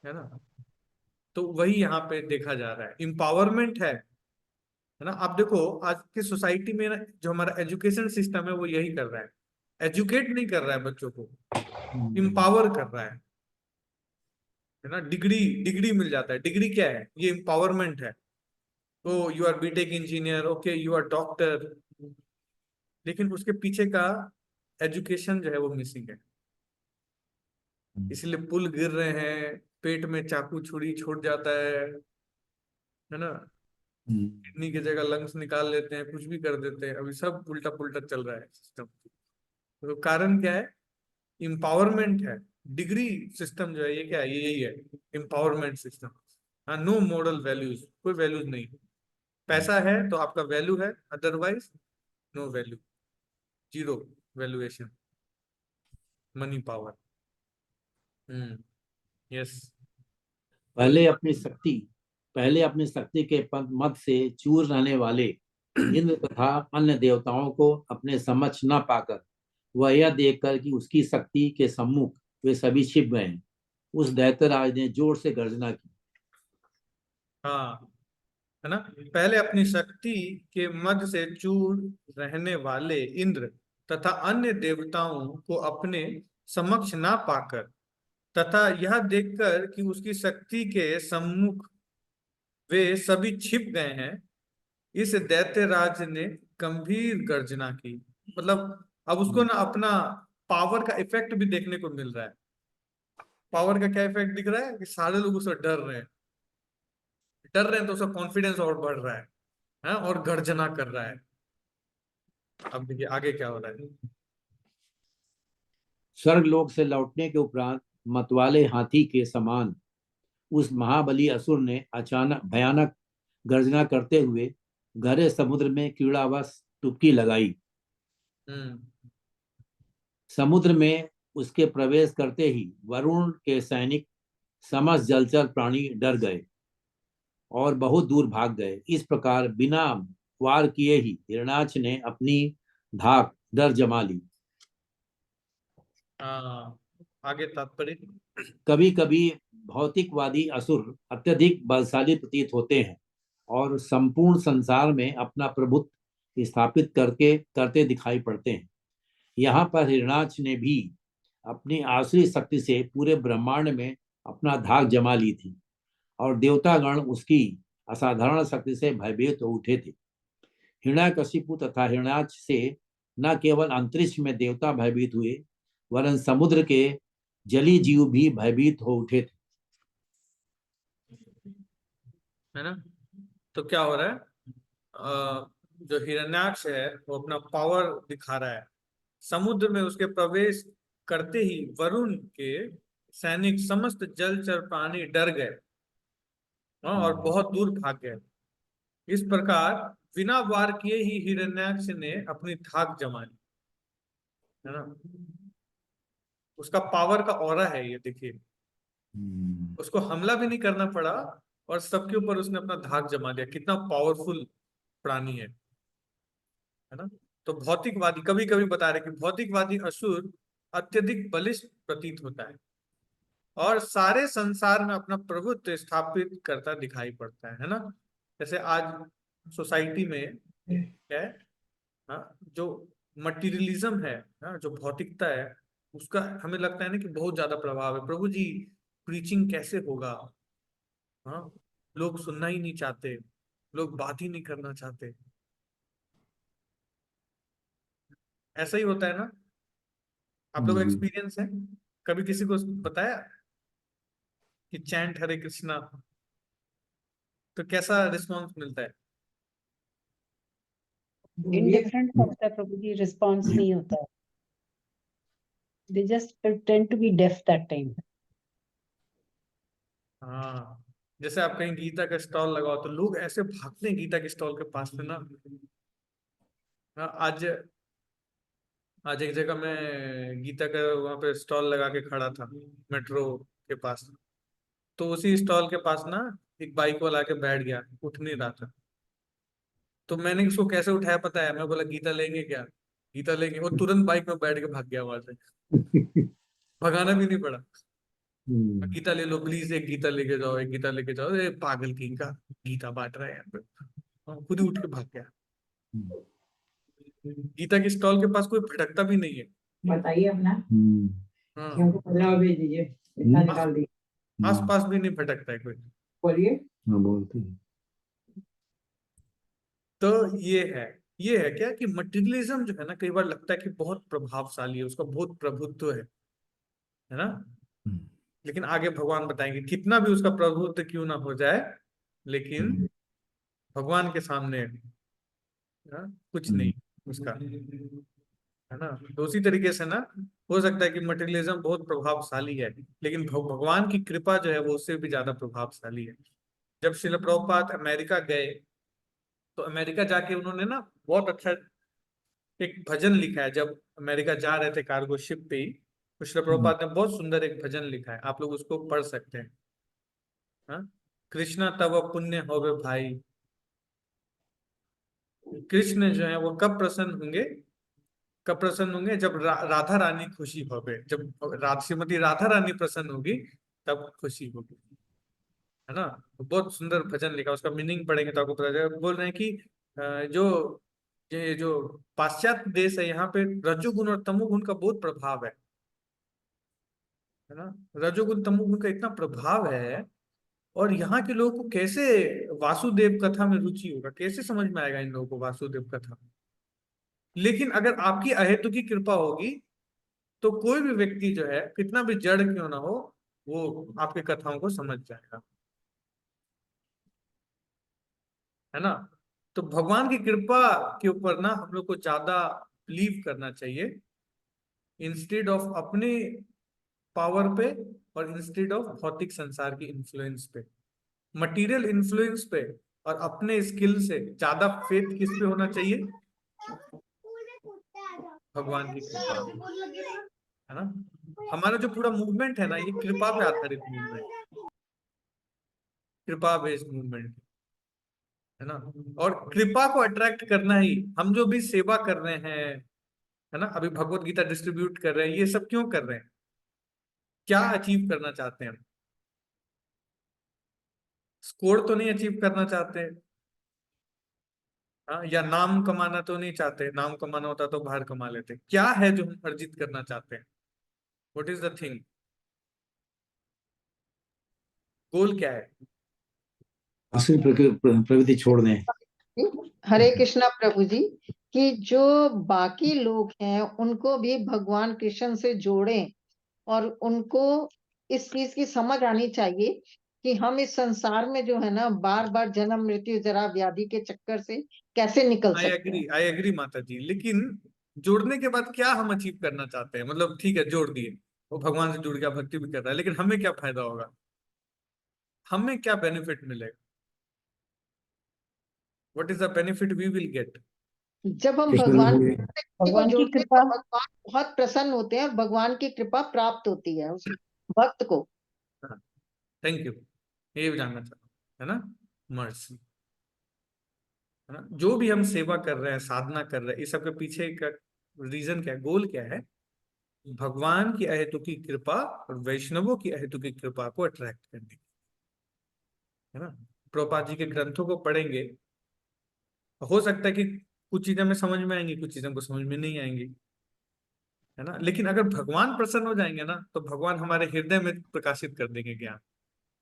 है ना। तो वही यहाँ पे देखा जा रहा है, इम्पावरमेंट है ना। आप देखो आज की सोसाइटी में ना, जो हमारा एजुकेशन सिस्टम है वो यही कर रहा है। एजुकेट नहीं कर रहा है बच्चों को, इम्पावर कर रहा है ना। डिग्री डिग्री मिल जाता है। डिग्री क्या है? ये इम्पावरमेंट है। Oh you are B Tech engineer, okay you are doctor, लेकिन उसके पीछे का एजुकेशन जो है वो मिसिंग है। इसलिए पुल गिर रहे हैं, पेट में चाकू छुरी छूट जाता है ना। किडनी की जगह लंग्स निकाल लेते हैं, कुछ भी कर देते हैं। अभी सब उल्टा पुल्टा चल रहा है सिस्टम। तो कारण क्या है? इम्पावरमेंट है। डिग्री सिस्टम जो है ये क्या है? ये यही है, इम्पावरमेंट सिस्टम। हाँ, नो मॉरल वैल्यूज, कोई वैल्यूज नहीं। पैसा है तो आपका वैल्यू है, otherwise no value, zero valuation, money power. Yes. तो पहले अपनी शक्ति के मद से चूर रहने वाले इंद्र तथा अन्य देवताओं को अपने समक्ष न पाकर वह यह देखकर कि उसकी शक्ति के सम्मुख वे सभी छिप गए, उस दैत्यराज ने जोर से गर्जना की। हाँ, है ना। पहले अपनी शक्ति के मद से चूर रहने वाले इंद्र तथा अन्य देवताओं को अपने समक्ष ना पाकर तथा यह देखकर कि उसकी शक्ति के सम्मुख वे सभी छिप गए हैं, इस दैत्यराज ने गंभीर गर्जना की। मतलब अब उसको ना अपना पावर का इफेक्ट भी देखने को मिल रहा है। पावर का क्या इफेक्ट दिख रहा है? कि सारे लोग उससे डर रहे हैं। डर रहे हैं तो उसका कॉन्फिडेंस और बढ़ रहा है, और गर्जना कर रहा है। अब देखिए आगे क्या हो रहा है। स्वर्ग लोक से लौटने के उपरांत मतवाले हाथी के समान उस महाबली असुर ने अचानक भयानक गर्जना करते हुए गहरे समुद्र में क्रीड़ावश डुबकी लगाई। समुद्र में उसके प्रवेश करते ही वरुण के सैनिक समस्त जलचर प्राणी डर गए और बहुत दूर भाग गए। इस प्रकार बिना वार किए ही हिरणाक्ष ने अपनी धाक डर जमा ली। आगे तात्पर्य। कभी कभी भौतिकवादी असुर अत्यधिक बलशाली प्रतीत होते हैं और संपूर्ण संसार में अपना प्रभुत्व स्थापित करते दिखाई पड़ते हैं। यहाँ पर हिरणाक्ष ने भी अपनी आसुरी शक्ति से पूरे ब्रह्मांड में अपना धाक जमा ली थी और देवतागण उसकी असाधारण शक्ति से भयभीत हो उठे थे। हिरण्यकशिपु तथा हिरण्याक्ष से न केवल अंतरिक्ष में देवता भयभीत हुए वरन समुद्र के जली जीव भी भयभीत हो उठे थे। है ना? तो क्या हो रहा है, जो हिरण्याक्ष है वो अपना पावर दिखा रहा है। समुद्र में उसके प्रवेश करते ही वरुण के सैनिक समस्त जलचर प्राणी डर गए और बहुत दूर भाग गए। इस प्रकार बिना वार किए ही हिरण्याक्ष ने अपनी धाक जमा ली, है ना? उसका पावर का ऑरा है ये, देखिए। उसको हमला भी नहीं करना पड़ा और सबके ऊपर उसने अपना धाक जमा दिया। कितना पावरफुल प्राणी है ना? तो भौतिकवादी, कभी कभी बता रहे कि भौतिकवादी असुर अत्यधिक बलिष्ठ प्रतीत होता है और सारे संसार में अपना प्रभुत्व स्थापित करता दिखाई पड़ता है ना? जैसे आज सोसाइटी में क्या है, हाँ, जो मटीरियलिज्म है ना, जो भौतिकता है, उसका हमें लगता है ना कि बहुत ज्यादा प्रभाव है। प्रभु जी प्रीचिंग कैसे होगा? हाँ, लोग सुनना ही नहीं चाहते, लोग बात ही नहीं करना चाहते। ऐसा ही होता है ना? आप लोग एक्सपीरियंस है? कभी किसी को बताया कि चैंट हरे कृष्णा, तो कैसा रिस्पॉन्स मिलता है? इंडिफरेंट होता है प्रभु जी, रिस्पॉन्स नहीं होता है। They just pretend to be deaf that time. हाँ, जैसे आप कहीं गीता का स्टॉल लगाओ तो लोग ऐसे भागते हैं गीता के स्टॉल के पास से ना। हाँ, आज आज एक जगह मैं गीता का वहां पे स्टॉल लगा के खड़ा था मेट्रो के पास। तो उसी स्टॉल के पास ना एक बाइक वाला आके बैठ गया, उठ नहीं रहा था। तो मैंने उसको कैसे उठाया पता है? मैं बोला गीता लेंगे क्या, गीता लेंगे। वो तुरंत बाइक में बैठ के भाग गया वहां से। भगाना भी नहीं पड़ा। गीता ले लो प्लीज, एक गीता लेके जाओ, एक गीता लेके जाओ। ए पागल किंग का, गीता बांट रहा है यहाँ पे। खुद ही उठ के भाग गया। गीता के स्टॉल के पास कोई भटकता भी नहीं है। बताइए अपना। हाँ, हमको 15 भेज दीजिए, इतना निकाल दीजिए। आस पास भी नहीं भटकता है कोई। बोलिए। बोलते हैं। तो ये है क्या कि मटेरियलिज्म जो है ना, कई बार लगता है कि बहुत प्रभावशाली है, उसका बहुत प्रभुत्व है ना? लेकिन आगे भगवान बताएंगे कितना भी उसका प्रभुत्व क्यों ना हो जाए, लेकिन भगवान के सामने कुछ नहीं उसका, है ना? तो उसी तरीके से ना हो सकता है कि मटेरियलिज्म बहुत प्रभावशाली है, लेकिन भगवान की कृपा जो है वो उससे भी ज्यादा प्रभावशाली है। जब श्रील प्रभुपाद अमेरिका गए तो अमेरिका जाके उन्होंने ना बहुत अच्छा एक भजन लिखा है। जब अमेरिका जा रहे थे कार्गो शिप पे ही, तो श्रील प्रभुपाद ने बहुत सुंदर एक भजन लिखा है, आप लोग उसको पढ़ सकते हैं। हाँ, कृष्णा तब पुण्य होवे भाई। कृष्ण जो है वो कब प्रसन्न होंगे? कब प्रसन्न होंगे? जब राधा रानी खुशी होगे, जब श्रीमती राधा रानी प्रसन्न होगी तब खुशी होगी, है ना? तो बहुत सुंदर भजन लिखा, उसका मीनिंग पढ़ेंगे तो आपको पता चलेगा। बोल रहे हैं कि जो ये जो पाश्चात्य देश है, यहाँ पे रजोगुण और तमोगुण का बहुत प्रभाव है ना? रजोगुण तमोगुण का इतना प्रभाव है, और यहाँ के लोगों को कैसे वासुदेव कथा में रुचि होगा, कैसे समझ में आएगा इन लोगों को वासुदेव कथा? लेकिन अगर आपकी अहेतु की कृपा होगी तो कोई भी व्यक्ति जो है, कितना भी जड़ क्यों ना हो, वो आपकी कथाओं को समझ जाएगा, है ना? तो भगवान की कृपा के ऊपर ना हम लोग को ज्यादा बिलीव करना चाहिए, इंस्टेड ऑफ अपने पावर पे और इंस्टेड ऑफ भौतिक संसार की इन्फ्लुएंस पे, मटेरियल इन्फ्लुएंस पे, और अपने स्किल से ज्यादा फेथ किस पे होना चाहिए? भगवान की कृपा, है ना। हमारा जो पूरा मूवमेंट है ना, ये कृपा पे आधारित मूवमेंट, कृपा बेस्ड मूवमेंट, है ना। और कृपा को अट्रैक्ट करना ही हम जो भी सेवा कर रहे हैं, है ना, अभी भगवत गीता डिस्ट्रीब्यूट कर रहे हैं, ये सब क्यों कर रहे हैं? क्या अचीव करना चाहते हैं हम? स्कोर तो नहीं अचीव करना चाहते, हाँ, या नाम कमाना तो नहीं चाहते, नाम कमाना होता तो बाहर कमा लेते। क्या है जो हम अर्जित करना चाहते हैं? What is the thing? Goal क्या है? आसुरी प्रवृत्ति छोड़ दें। हरे कृष्णा प्रभु जी, कि जो बाकी लोग हैं उनको भी भगवान कृष्ण से जोड़ें और उनको इस चीज की समझ आनी चाहिए कि हम इस संसार में जो है ना बार बार जन्म मृत्यु जरा व्याधि के चक्कर से कैसे निकल सकते हैं। आई एग्री माता जी, लेकिन जोड़ने के बाद क्या हम अचीव करना चाहते हैं? मतलब ठीक है, जोड़ दिए, वो भगवान से जुड़ गया, भक्ति भी कर रहा है, लेकिन हमें क्या फायदा होगा? हमें क्या बेनिफिट मिलेगा? What is the benefit we will get? जब हम कृष्ण भगवान बोलिए। को भगवान की जोड़ते हैं कृपा, तो भगवान बहुत प्रसन्न होते हैं और भगवान की कृपा प्राप्त होती है उस भक्त को। थैंक यू, ये भी जानना चाहता हूँ, है ना, मर्सी, है ना। जो भी हम सेवा कर रहे हैं, साधना कर रहे हैं, इस सब के पीछे का रीजन क्या है, गोल क्या है? भगवान की अहेतुकी कृपा और वैष्णवों की अहेतुकी कृपा को अट्रैक्ट करने की, है ना। प्रभुपाद जी के ग्रंथों को पढ़ेंगे, हो सकता है कि कुछ चीजें हमें समझ में आएंगी, कुछ चीजें को समझ में नहीं आएंगी, है ना। लेकिन अगर भगवान प्रसन्न हो जाएंगे ना, तो भगवान हमारे हृदय में प्रकाशित कर देंगे ज्ञान।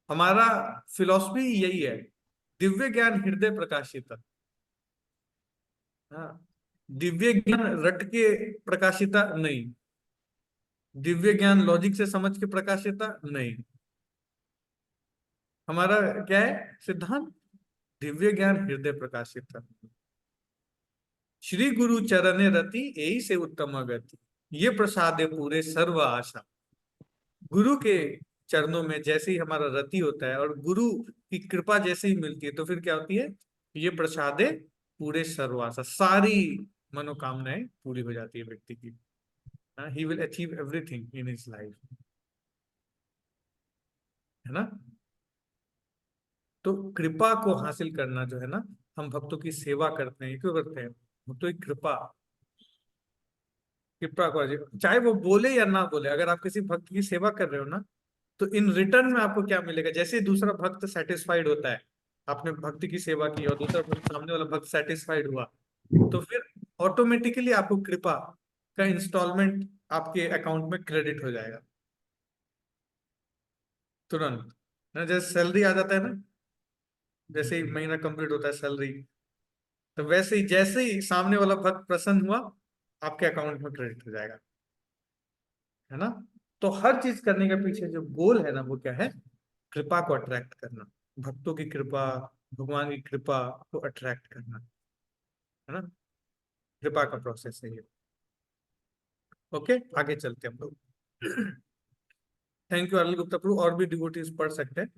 हमारा फिलॉसफी यही है, दिव्य ज्ञान हृदय प्रकाशित, हाँ, दिव्य ज्ञान रट के प्रकाशिता नहीं, दिव्य ज्ञान लॉजिक से समझ के प्रकाशिता नहीं। हमारा क्या है सिद्धांत? दिव्य ज्ञान हृदय प्रकाशित, श्री गुरु चरणे रति यही से उत्तम गति, ये प्रसाद है पूरे सर्व आशा। गुरु के चरणों में जैसे ही हमारा रति होता है और गुरु की कृपा जैसे ही मिलती है, तो फिर क्या होती है? ये प्रसाद है पूरे सर्व आशा, सारी मनोकामनाएं पूरी हो जाती है व्यक्ति की। He will achieve everything in his life, है ना। तो कृपा को हासिल करना जो है ना, हम भक्तों की सेवा करते हैं, क्यों करते हैं? भक्तों की कृपा, कृपा को, चाहे वो बोले या ना बोले, अगर आप किसी भक्त की सेवा कर रहे हो ना, तो इन रिटर्न में आपको क्या मिलेगा? जैसे दूसरा भक्त सेटिस्फाइड होता है, आपने भक्ति की सेवा की और दूसरा भक्त, सामने वाला भक्त सेटिस्फाइड हुआ, तो फिर ऑटोमेटिकली आपको कृपा का इंस्टॉलमेंट आपके अकाउंट में क्रेडिट हो जाएगा तुरंत, ना। जैसे सैलरी आ जाता है ना, जैसे ही महीना कंप्लीट होता है सैलरी, तो वैसे ही जैसे ही सामने वाला भक्त प्रसन्न हुआ, आपके अकाउंट में क्रेडिट हो जाएगा, है ना। तो हर चीज करने के पीछे जो गोल है ना, वो क्या है? कृपा को अट्रैक्ट करना, भक्तों की कृपा, भगवान की कृपा को अट्रैक्ट करना, है ना। कृपा का प्रोसेस है ये। ओके, आगे चलते हैं हम लोग। थैंक यू अनिल गुप्ता प्रभु, और भी डिवोटीज पढ़ सकते हैं।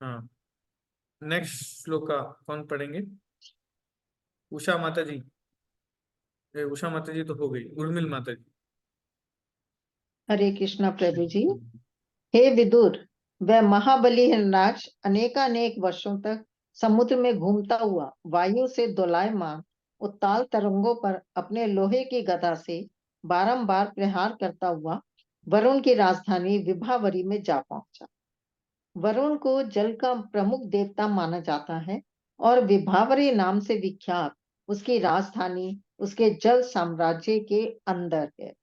हाँ, नेक्स्ट श्लोक का कौन पढ़ेंगे? उषा माता जी, उषा माता जी तो हो गई, उर्मिल माता जी। हरे कृष्णा प्रभु जी। हे विदुर, वह महाबली हिरणाक्ष अनेकानेक वर्षों तक समुद्र में घूमता हुआ वायु से दोलायमान उत्ताल तरंगों पर अपने लोहे की गदा से बारंबार प्रहार करता हुआ वरुण की राजधानी विभावरी में जा पहुंचा। वरुण को जल का प्रमुख देवता माना जाता है और विभावरी नाम से विख्यात उसकी राजधानी उसके जल साम्राज्य के अंदर है।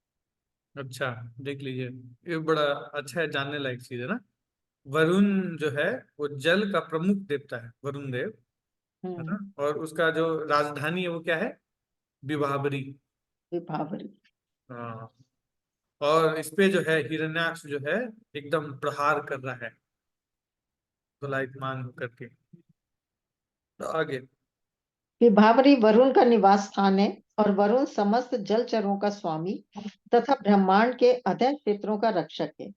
अच्छा, देख लीजिए, ये बड़ा अच्छा है, जानने लायक चीज है ना। वरुण जो है वो जल का प्रमुख देवता है, वरुण देव, है ना। और उसका जो राजधानी है वो क्या है? विभावरी। विभावरी। हाँ, और इस पे जो है हिरण्याक्ष जो है एकदम प्रहार कर रहा है दोलायमान होकर के। तो आगे विभावरी वरुण का निवास स्थान है और वरुण समस्त जलचरों का स्वामी तथा ब्रह्मांड के अधः क्षेत्रों का रक्षक है,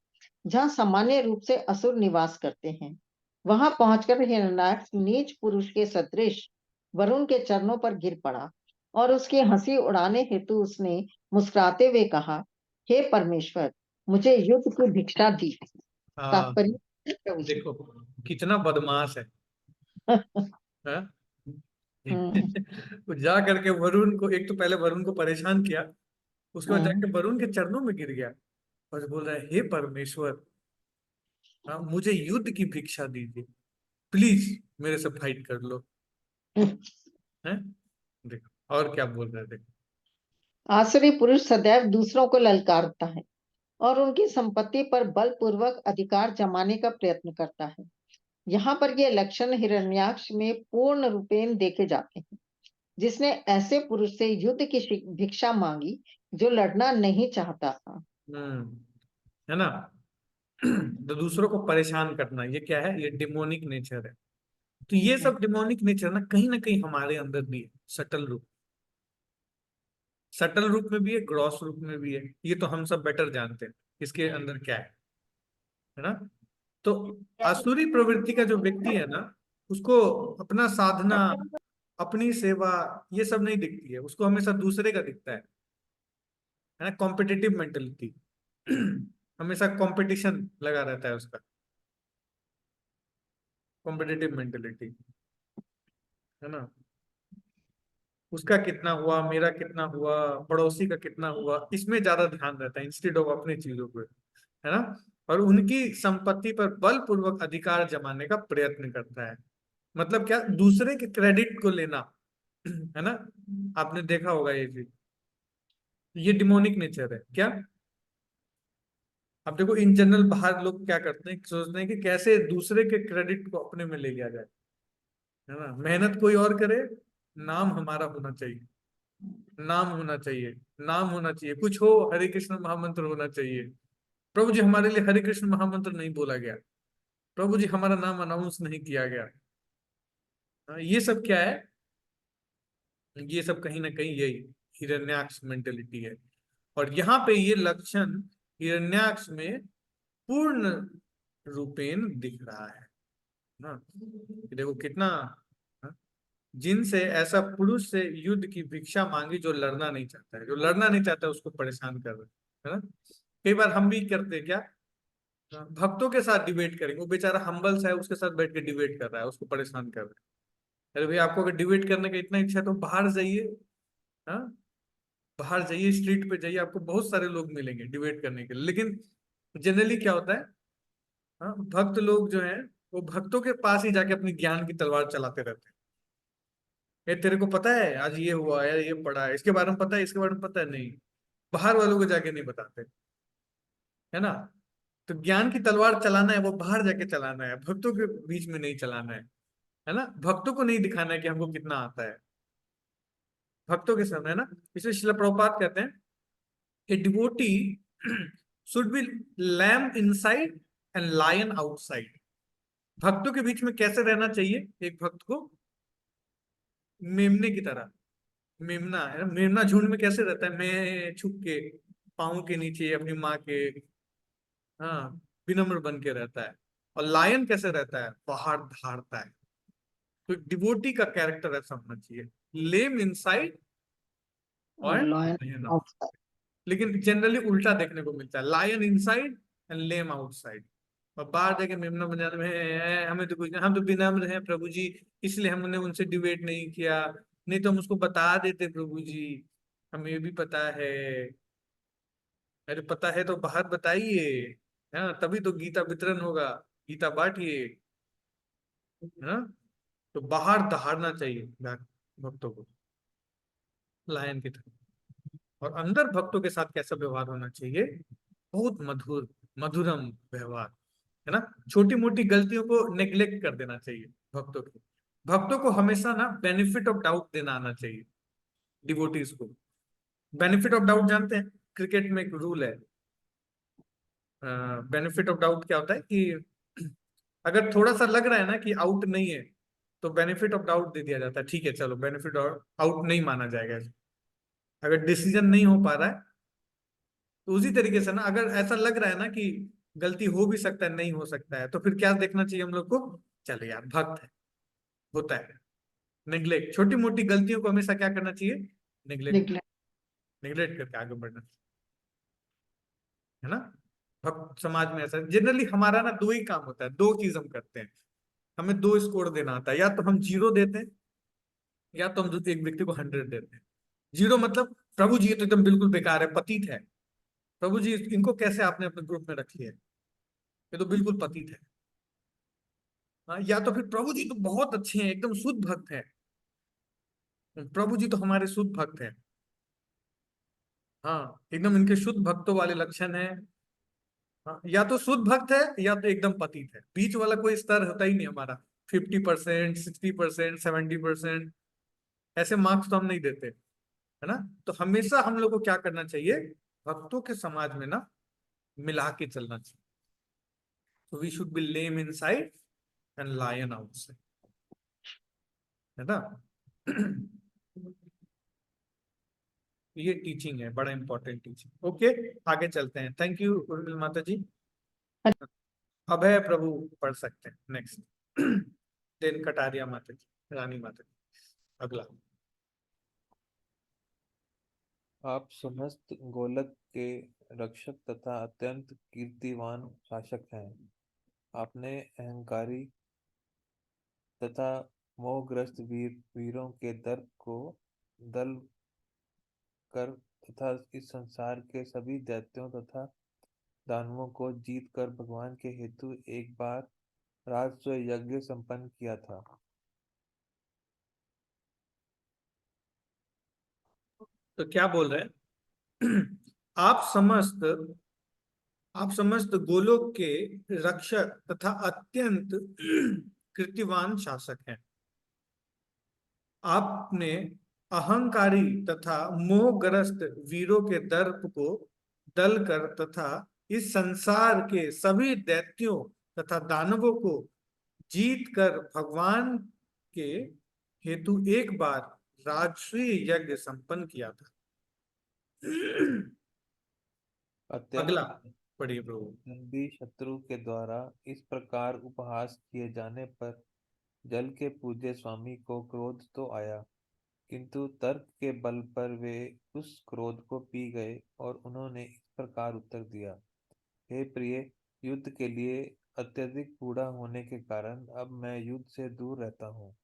जहाँ सामान्य रूप से असुर निवास करते हैं। वहां पहुंचकर हिरण्याक्ष नीच पुरुष के सदृश वरुण के चरणों पर गिर पड़ा और उसकी हंसी उड़ाने हेतु उसने मुस्कुराते हुए कहा, हे परमेश्वर, मुझे युद्ध की भिक्षा दी। हाँ, तात्पर्य देखो कितना बदमाश है, हाँ? वो जा करके वरुण को, एक तो पहले वरुण को परेशान किया, उसके बाद जाके वरुण के चरणों में गिर गया और बोल रहा है, हे परमेश्वर, हाँ, मुझे युद्ध की भिक्षा दीजिए, प्लीज मेरे से फाइट कर लो। हैं? देखो और क्या बोल रहे थे। आसुरी पुरुष सदैव दूसरों को ललकारता है और उनकी संपत्ति पर बलपूर्वक अधिकार जमाने का प्रयत्न करता है। यहाँ पर ये लक्षण हिरण्याक्ष में पूर्ण रूपेण देखे जाते हैं, जिसने ऐसे पुरुष से युद्ध की भिक्षा मांगी जो लड़ना नहीं चाहता था। है ना। तो दूसरों को परेशान करना, ये क्या है, ये डिमोनिक नेचर है। तो ये सब डिमोनिक नेचर ना कहीं हमारे अंदर भी है, सटल रूप में भी है, ग्रॉस रूप में भी है। ये तो हम सब बेटर जानते हैं इसके अंदर क्या है ना। तो आसुरी प्रवृत्ति का जो व्यक्ति है ना, उसको अपना साधना, अपनी सेवा, ये सब नहीं दिखती है, उसको हमेशा दूसरे का दिखता है ना। कॉम्पिटिटिव मेंटेलिटी, हमेशा कंपटीशन लगा रहता है उसका, कॉम्पिटिटिव मेंटेलिटी, है ना। उसका कितना हुआ, मेरा कितना हुआ, पड़ोसी का कितना हुआ, इसमें ज्यादा ध्यान रहता है इंस्टेड ऑफ अपनी चीजों पे, है ना। और उनकी संपत्ति पर बलपूर्वक अधिकार जमाने का प्रयत्न करता है। मतलब क्या, दूसरे के क्रेडिट को लेना, है ना। आपने देखा होगा ये चीज, ये डिमोनिक नेचर है क्या। अब देखो इन जनरल बाहर लोग क्या करते हैं, सोचते हैं कि कैसे दूसरे के क्रेडिट को अपने में ले लिया जाए, है ना। मेहनत कोई और करे, नाम हमारा होना चाहिए, नाम होना चाहिए, नाम होना चाहिए, कुछ हो, हरे कृष्ण महामंत्र होना चाहिए। प्रभु जी हमारे लिए हरे कृष्ण महामंत्र नहीं बोला गया, प्रभु जी हमारा नाम अनाउंस नहीं किया गया। ये सब क्या है, ये सब कहीं ना कहीं यही हिरण्याक्ष मेंटेलिटी है। और यहाँ पे ये लक्षण हिरण्याक्ष में पूर्ण रूपेण दिख रहा है ना। देखो कितना, हाँ, जिनसे ऐसा पुरुष से युद्ध की भिक्षा मांगी जो लड़ना नहीं चाहता है, जो लड़ना नहीं चाहता है उसको परेशान कर रहे है ना। कई बार हम भी करते हैं क्या, भक्तों के साथ डिबेट करेंगे, वो बेचारा हम्बल सा है, उसके साथ बैठ के डिबेट कर रहा है, उसको परेशान कर रहा है। अरे भाई, आपको अगर डिबेट करने का इतना इच्छा है तो बाहर जाइए, हाँ, बाहर जाइए, स्ट्रीट पे जाइए, आपको बहुत सारे लोग मिलेंगे डिबेट करने के लिए। लेकिन जनरली क्या होता है, हाँ, भक्त लोग जो हैं वो भक्तों के पास ही जाके अपनी ज्ञान की तलवार चलाते रहते हैं। ये तेरे को पता है आज ये हुआ है, ये पढ़ा है, इसके बारे में पता है, इसके बारे में पता है, नहीं, बाहर वालों को जाके नहीं बताते, है ना। तो ज्ञान की तलवार चलाना है वो बाहर जाके चलाना है, भक्तों के बीच में नहीं चलाना है ना। भक्तों को नहीं दिखाना है कि हमको कितना आता है, भक्तों के सामने, है ना। इसलिए श्रील प्रभुपाद कहते हैं, a devotee should be lamb inside and lion outside. भक्तों के बीच में कैसे रहना चाहिए एक भक्त को, मेमने की तरह। मेमना है ना, मेमना झुंड में कैसे रहता है, मैं छुप के पाँव के नीचे अपनी माँ के, हाँ, विनम्र बन के रहता है। और लायन कैसे रहता है, पहाड़ धारता है। तो डिवोटी का कैरेक्टर ऐसा होना चाहिए, लेम इनसाइड और लायन आउटसाइड। लेकिन जनरली उल्टा देखने को मिलता है, lion inside and lamb outside. और बाहर जाके मेमना बन जाने में हमें तो कुछ नहीं, हम तो विनम्र हैं प्रभु जी, इसलिए हमने उनसे डिबेट नहीं किया, नहीं तो हम उसको बता देते प्रभु जी, हमें ये भी पता है। अरे पता है तो बाहर बताइए, है ना, तभी तो गीता वितरण होगा, गीता बांटिए, है ना। तो बाहर दहाड़ना चाहिए भक्तों को लायन की तरह। और अंदर भक्तों के साथ कैसा व्यवहार होना चाहिए, बहुत मधुर, मधुरम व्यवहार, है ना। छोटी मोटी गलतियों को नेग्लेक्ट कर देना चाहिए भक्तों की। भक्तों को हमेशा ना बेनिफिट ऑफ डाउट देना आना चाहिए, डिवोटीज को। बेनिफिट ऑफ डाउट जानते हैं, क्रिकेट में एक रूल है, बेनिफिट ऑफ डाउट क्या होता है कि अगर थोड़ा सा लग रहा है ना कि आउट नहीं है, तो बेनिफिट ऑफ डाउट दे दिया जाता है, ठीक है चलो बेनिफिट आउट नहीं माना जाएगा। अगर डिसीजन नहीं हो पा रहा है तो उसी तरीके से ना, अगर ऐसा लग रहा है ना कि गलती हो भी सकता है नहीं हो सकता है, तो फिर क्या देखना चाहिए हम लोग को, चलो यार भक्त है, होता है। नेग्लेक्ट, छोटी मोटी गलतियों को हमेशा क्या करना चाहिए, नेग्लेक्ट, निकले नेग्लेक्ट करके आगे बढ़ना, है ना। भक्त समाज में ऐसा जनरली हमारा ना दो ही काम होता है, दो चीज हम करते हैं, हमें दो स्कोर देना आता है, या तो हम 0 देते हैं या तो हम एक व्यक्ति को 100 देते हैं। 0 मतलब प्रभु जी ये तो एकदम बिल्कुल बेकार है, पतित है, प्रभु जी इनको कैसे आपने अपने ग्रुप में रख लिया है, ये तो बिल्कुल पतित है। हाँ, या तो फिर प्रभु जी तो बहुत अच्छे हैं, एकदम शुद्ध भक्त है, प्रभु जी तो हमारे शुद्ध भक्त है, हाँ एकदम इनके शुद्ध भक्तों वाले लक्षण है। हाँ, या तो शुद्ध भक्त है या तो एकदम पतित है, बीच वाला कोई स्तर होता ही नहीं हमारा। 50%, 60%, 70% ऐसे मार्क्स तो हम नहीं देते, है ना। तो हमेशा हम लोग को क्या करना चाहिए, भक्तों के समाज में ना मिला के चलना चाहिए। तो we should be lamb inside and lion outside, है ना। ये टीचिंग है, बड़ा इंपॉर्टेंट टीचिंग। ओके आगे चलते हैं, थैंक यू उर्मिल माता जी। अभय प्रभु पढ़ सकते हैं नेक्स्ट। देन कटारिया माता जी, रानी माता जी अगला। आप समस्त गोलक के रक्षक तथा अत्यंत कीर्तिवान शासक हैं। आपने अहंकारी तथा मोहग्रस्त वीरों के दर्प को दल कर तथा इस संसार के सभी दैत्यों तथा दानवों को जीत कर भगवान के हेतु एक बार राजस्व यज्ञ संपन्न किया था। तो क्या बोल रहे हैं, आप समस्त गोलोक के रक्षक तथा अत्यंत कीर्तिवान शासक हैं। आपने अहंकारी तथा मोहग्रस्त वीरों के दर्प को दल कर तथा इस संसार के सभी दैत्यों तथा दानवों को जीत कर भगवान के हेतु एक बार राजसूय यज्ञ संपन्न किया था। अगला अत्यंत पढ़िए प्रभु। लंबी शत्रु के द्वारा इस प्रकार उपहास किए जाने पर जल के पूज्य स्वामी को क्रोध तो आया, किंतु तर्क के बल पर वे उस क्रोध को पी गए और उन्होंने इस प्रकार उत्तर दिया, हे प्रिय, युद्ध के लिए अत्यधिक बूढ़ा होने के कारण अब मैं युद्ध से दूर रहता हूँ।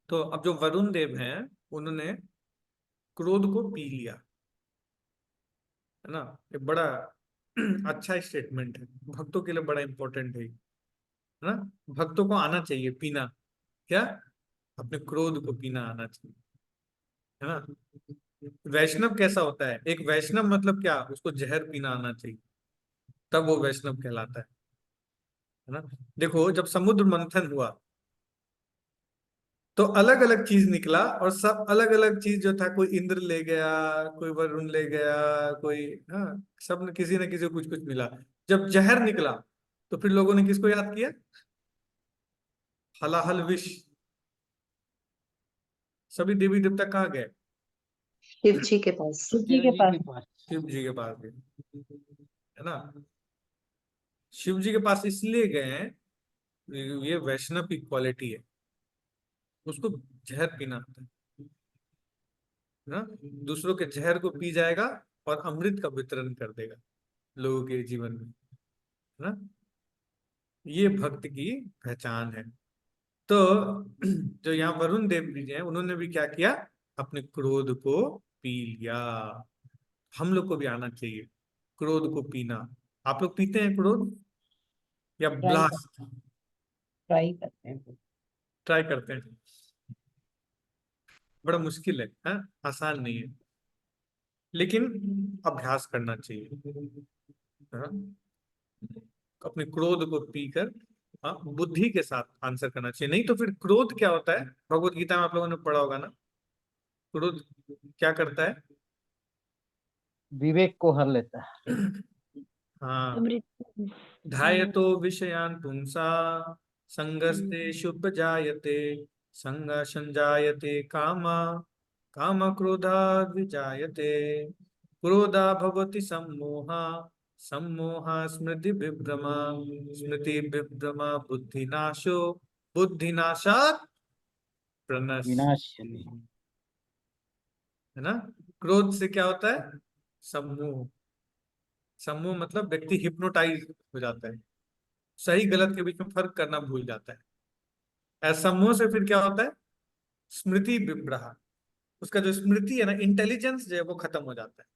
तो अब जो वरुण देव हैं उन्होंने क्रोध को पी लिया, है ना। ये बड़ा अच्छा स्टेटमेंट है, भक्तों के लिए बड़ा इंपॉर्टेंट है ना। भक्तों को आना चाहिए पीना, क्या, अपने क्रोध को पीना आना चाहिए, है ना। वैष्णव कैसा होता है, एक वैष्णव मतलब क्या, उसको जहर पीना आना चाहिए, तब वो वैष्णव कहलाता है ना। देखो जब समुद्र मंथन हुआ तो अलग अलग चीज निकला, और सब अलग अलग चीज जो था, कोई इंद्र ले गया, कोई वरुण ले गया, कोई, हाँ सब ने किसी न किसी को कुछ कुछ मिला। जब जहर निकला तो फिर लोगों ने किसको याद किया, हलाहल विष। सभी देवी देवता कहाँ गए, शिव जी के पास। शिव जी के पास। शिव जी के पास गए, है ना। शिव जी के पास इसलिए गए हैं, ये वैष्णव की क्वालिटी है, उसको जहर पीना आता है ना। दूसरों के जहर को पी जाएगा और अमृत का वितरण कर देगा लोगों के जीवन में, है ना। ये भक्त की पहचान है। तो जो यहाँ वरुण देव जी हैं उन्होंने भी क्या किया, अपने क्रोध को पी लिया। हम लोग को भी आना चाहिए क्रोध को पीना। आप लोग पीते हैं क्रोध या ब्लास्ट, ट्राई करते हैं। ट्राई करते हैं, बड़ा मुश्किल है, हाँ? आसान नहीं है, लेकिन अभ्यास करना चाहिए, हाँ? अपने क्रोध को पीकर, हाँ, बुद्धि के साथ आंसर करना चाहिए। नहीं तो फिर क्रोध क्या होता है, भगवत गीता में आप लोगों ने पढ़ा होगा ना, क्रोध क्या करता है, विवेक को हर लेता है। हाँ, अमृत। ध्यायतो विषयान पुंसा संगस्तेषुपजायते संग संजायते कामा काम क्रोधा विजायते क्रोधा भवति सम्मोहा सम्मोहा स्मृति विभ्रमा स्मृति विभ्रमा बुद्धिनाशो बुद्धिनाशात् प्रणश्य, विनाश्यति। है ना। क्रोध से क्या होता है? सम्मोह। सम्मोह मतलब व्यक्ति हिप्नोटाइज हो जाता है, सही गलत के बीच में फर्क करना भूल जाता है। सम्मोह से फिर क्या होता है? स्मृति विभ्रहा, उसका जो स्मृति है ना, इंटेलिजेंस जो है वो खत्म हो जाता है।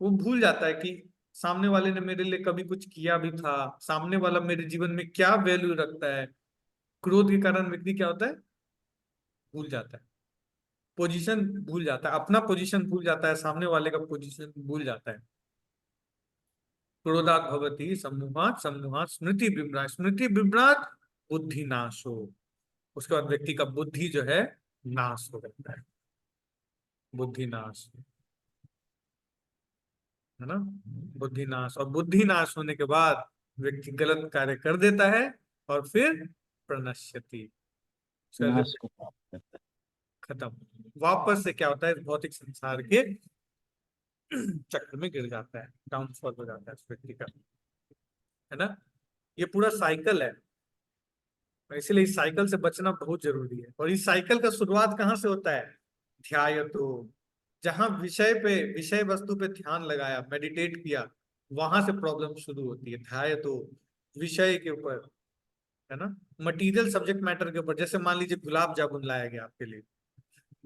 वो भूल जाता है कि सामने वाले ने मेरे लिए कभी कुछ किया भी था, सामने वाला मेरे जीवन में क्या वैल्यू रखता है। क्रोध के कारण व्यक्ति क्या होता है? भूल जाता है, पोजीशन भूल जाता है, अपना पोजीशन भूल जाता है, सामने वाले का पोजीशन भूल जाता है। क्रोधात् भवति सम्मोहात् सम्मोहात् स्मृति विभ्राट स्मृति विभ्राट बुद्धि नाशो, उसके बाद व्यक्ति का बुद्धि जो है नाश हो जाता है, बुद्धि नाश, है ना। बुद्धि नाश, और बुद्धि नाश होने के बाद व्यक्ति गलत कार्य कर देता है और फिर प्रणश्यति, विनाश को प्राप्त करता है। खत्म। वापस से क्या होता है? भौतिक संसार के चक्र में गिर जाता है, डाउनफॉल हो जाता है उस व्यक्ति का, है ना। ये पूरा साइकिल है, इसलिए इस साइकिल से बचना बहुत जरूरी है। और इस साइकिल का शुरुआत कहाँ से होता है? ध्यायतो, जहां विषय पे, विषय वस्तु पे ध्यान लगाया, मेडिटेट किया, वहां से प्रॉब्लम शुरू होती है। ध्यायतो, विषय के ऊपर, है ना, मटेरियल सब्जेक्ट मैटर के ऊपर। जैसे मान लीजिए गुलाब जामुन लाया गया आपके लिए,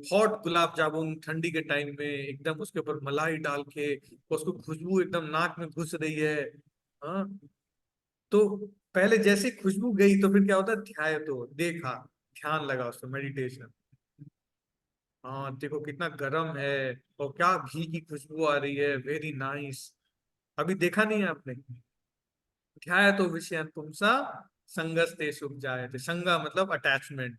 हॉट गुलाब जामुन, ठंडी के टाइम में एकदम उसके ऊपर मलाई डाल के, उसको खुशबू एकदम नाक में घुस रही है, हाँ। तो पहले जैसे खुशबू गई तो फिर क्या होता है? ध्यायतो, देखा, ध्यान लगा उस पर, मेडिटेशन। हाँ देखो कितना गर्म है और क्या घी की खुशबू आ रही है, वेरी नाइस। अभी देखा नहीं है आपने? ध्यायतो विषयं पुंसा संगस्ते सुख जायते। संगा मतलब अटैचमेंट।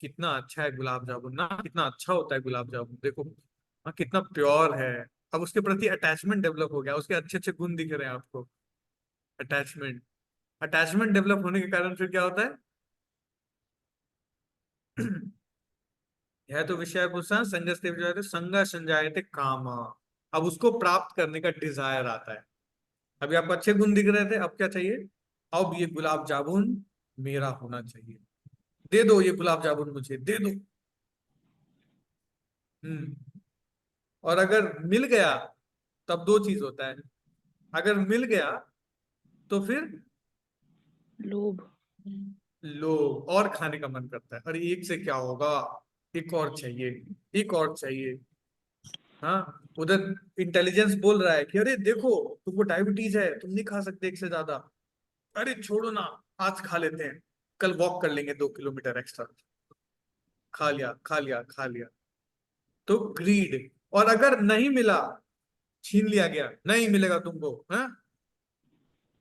कितना अच्छा है गुलाब जामुन ना, कितना अच्छा होता है गुलाब जामुन, देखो हाँ कितना प्योर है। अब उसके प्रति अटैचमेंट डेवलप हो गया, उसके अच्छे अच्छे गुण दिख रहे हैं आपको। अटैचमेंट, अटैचमेंट डेवलप होने के कारण फिर क्या होता है? यह तो विषय पुरुषा संगस्ते विजायते संगा संजायते कामा। अब उसको प्राप्त करने का डिजायर आता है। अभी आपको अच्छे गुण दिख रहे थे, अब क्या चाहिए? अब ये गुलाब जामुन मेरा होना चाहिए, दे दो ये गुलाब जामुन, मुझे दे दो। और अगर मिल गया तब दो चीज होता है। अगर मिल गया तो फिर लोभ। लोभ, और खाने का मन करता है। अरे एक से क्या होगा, एक और चाहिए, एक और चाहिए। हाँ, उधर इंटेलिजेंस बोल रहा है कि अरे देखो तुमको डायबिटीज है, तुम नहीं खा सकते एक से ज्यादा। अरे छोड़ो ना, आज खा लेते हैं, कल वॉक कर लेंगे 2 किलोमीटर एक्स्ट्रा। खा लिया खा लिया खा लिया। तो ग्रीड। और अगर नहीं मिला, छीन लिया गया, नहीं मिलेगा तुमको, हाँ,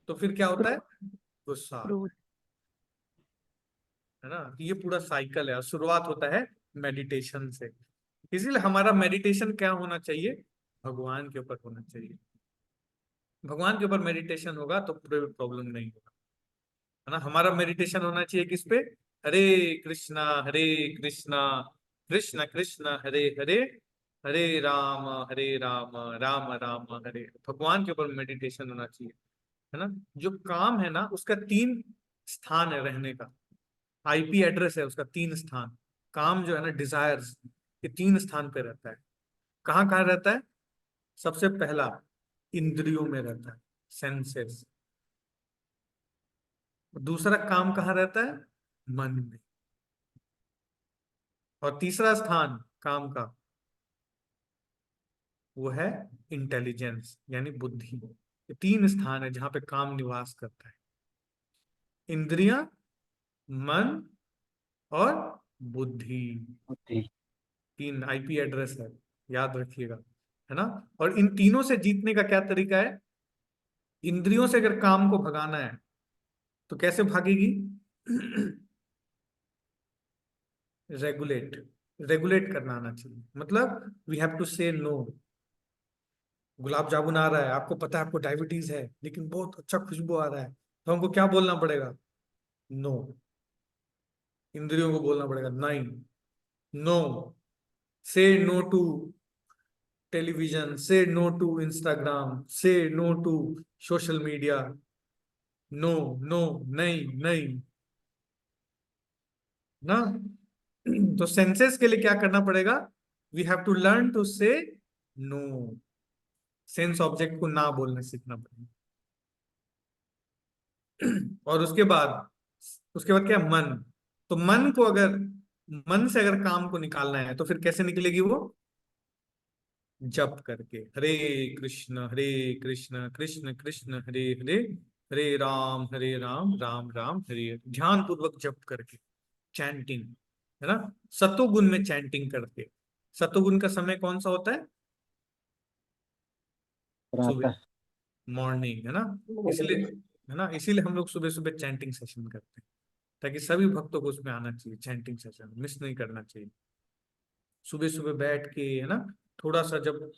तो फिर क्या होता है? गुस्सा, क्रोध। है ना। ये पूरा साइकिल है और शुरुआत होता है मेडिटेशन से। इसीलिए हमारा मेडिटेशन क्या होना चाहिए? भगवान के ऊपर होना चाहिए। भगवान के ऊपर मेडिटेशन होगा तो प्रॉब्लम नहीं होगा, है ना। हमारा मेडिटेशन होना चाहिए किस पे? हरे कृष्णा कृष्ण कृष्ण हरे हरे, हरे राम राम राम हरे। भगवान के ऊपर मेडिटेशन होना चाहिए, है ना। जो काम है ना, उसका 3 स्थान है रहने का, आईपी एड्रेस है उसका 3 स्थान। काम जो है ना, डिजायर्स, ये 3 स्थान पे रहता है। कहाँ कहाँ रहता है? सबसे पहला इंद्रियों में रहता है, सेंसेस। दूसरा काम कहाँ रहता है? मन में। और तीसरा स्थान काम का वो है इंटेलिजेंस, यानी बुद्धि। ये 3 स्थान है जहां पे काम निवास करता है। इंद्रियां, मन और बुद्धि, बुद्धि। 3 आईपी एड्रेस है, याद रखिएगा, है ना। और इन तीनों से जीतने का क्या तरीका है? इंद्रियों से अगर काम को भगाना है तो कैसे भागेगी? रेगुलेट, रेगुलेट करना आना चाहिए। मतलब we have to say no. Gulab jamun आ रहा है, आपको पता है आपको डायबिटीज है, लेकिन बहुत अच्छा खुशबू आ रहा है, तो हमको क्या बोलना पड़ेगा? नो। इंद्रियों को बोलना पड़ेगा नहीं। No. Say no to television, say no to Instagram, say no to social media. No, no, नहीं, नहीं, ना। तो सेंसेस के लिए क्या करना पड़ेगा? We have to learn to say no. Sense object को ना बोलने सीखना पड़ेगा। और उसके बाद क्या? मन। तो मन को अगर मन से अगर काम को निकालना है तो फिर कैसे निकलेगी वो? जप करके, हरे कृष्ण कृष्ण कृष्ण हरे हरे, हरे राम राम राम हरे हरे। ध्यान पूर्वक जप करके, चैंटिंग, है ना। सतोगुण में चैंटिंग करके। सतोगुण का समय कौन सा होता है? सुबह, प्रातः। मॉर्निंग, है ना। इसलिए, है ना, इसीलिए हम लोग सुबह सुबह चैंटिंग सेशन करते हैं, ताकि सभी भक्तों को उसमें आना चाहिए। चैंटिंग सेशन मिस नहीं करना चाहिए। सुबह सुबह बैठ के, है ना, थोड़ा सा जब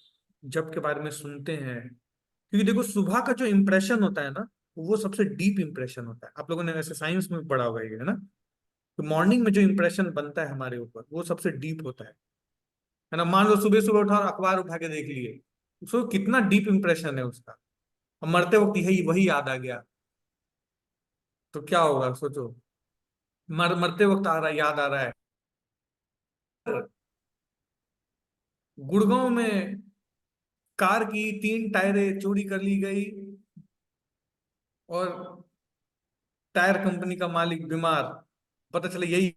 जब के बारे में सुनते हैं, क्योंकि देखो सुबह का जो इम्प्रेशन होता है ना, वो सबसे डीप इम्प्रेशन होता है। आप लोगों ने वैसे साइंस में भी पढ़ा होगा ये, है ना। तो मॉर्निंग में जो इम्प्रेशन बनता है हमारे ऊपर, वो सबसे डीप होता है ना। मान लो सुबह सुबह उठा और अखबार उठा के देख लिए, उसको कितना डीप इम्प्रेशन है उसका। अब मरते वक्त यही वही याद आ गया, तो क्या होगा सोचो। मरते वक्त याद आ रहा है, गुड़गांव में कार की 3 टायरें चोरी कर ली गई और टायर कंपनी का मालिक बीमार। पता चला यही।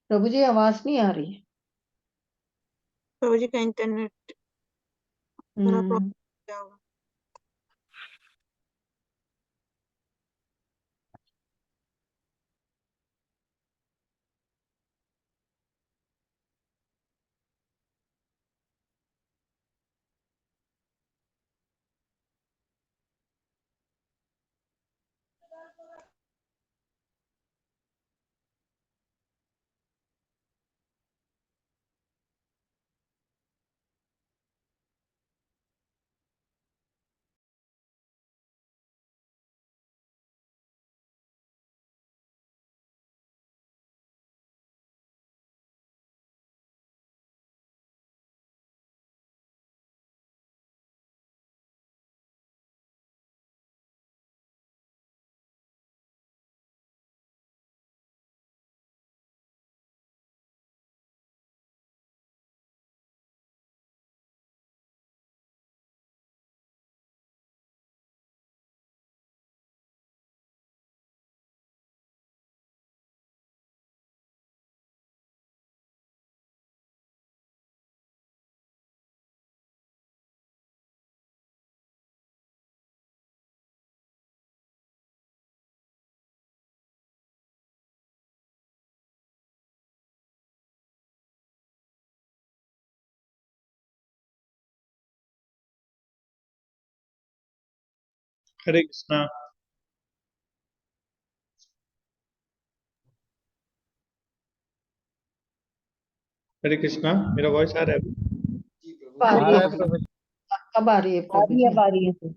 प्रभु जी आवाज नहीं आ रही है। प्रभु जी का इंटरनेट थोड़ा प्रॉब्लम हम्म, क्या होगा। हरे कृष्णा। हरे कृष्णा। मेरा वॉइस आ रहा है अभी? आ आ रही रहा है है प्रभु प्रभु जी। जी। अब आ रही है आ प्रभु रही है, जी। अब आ रही है तो।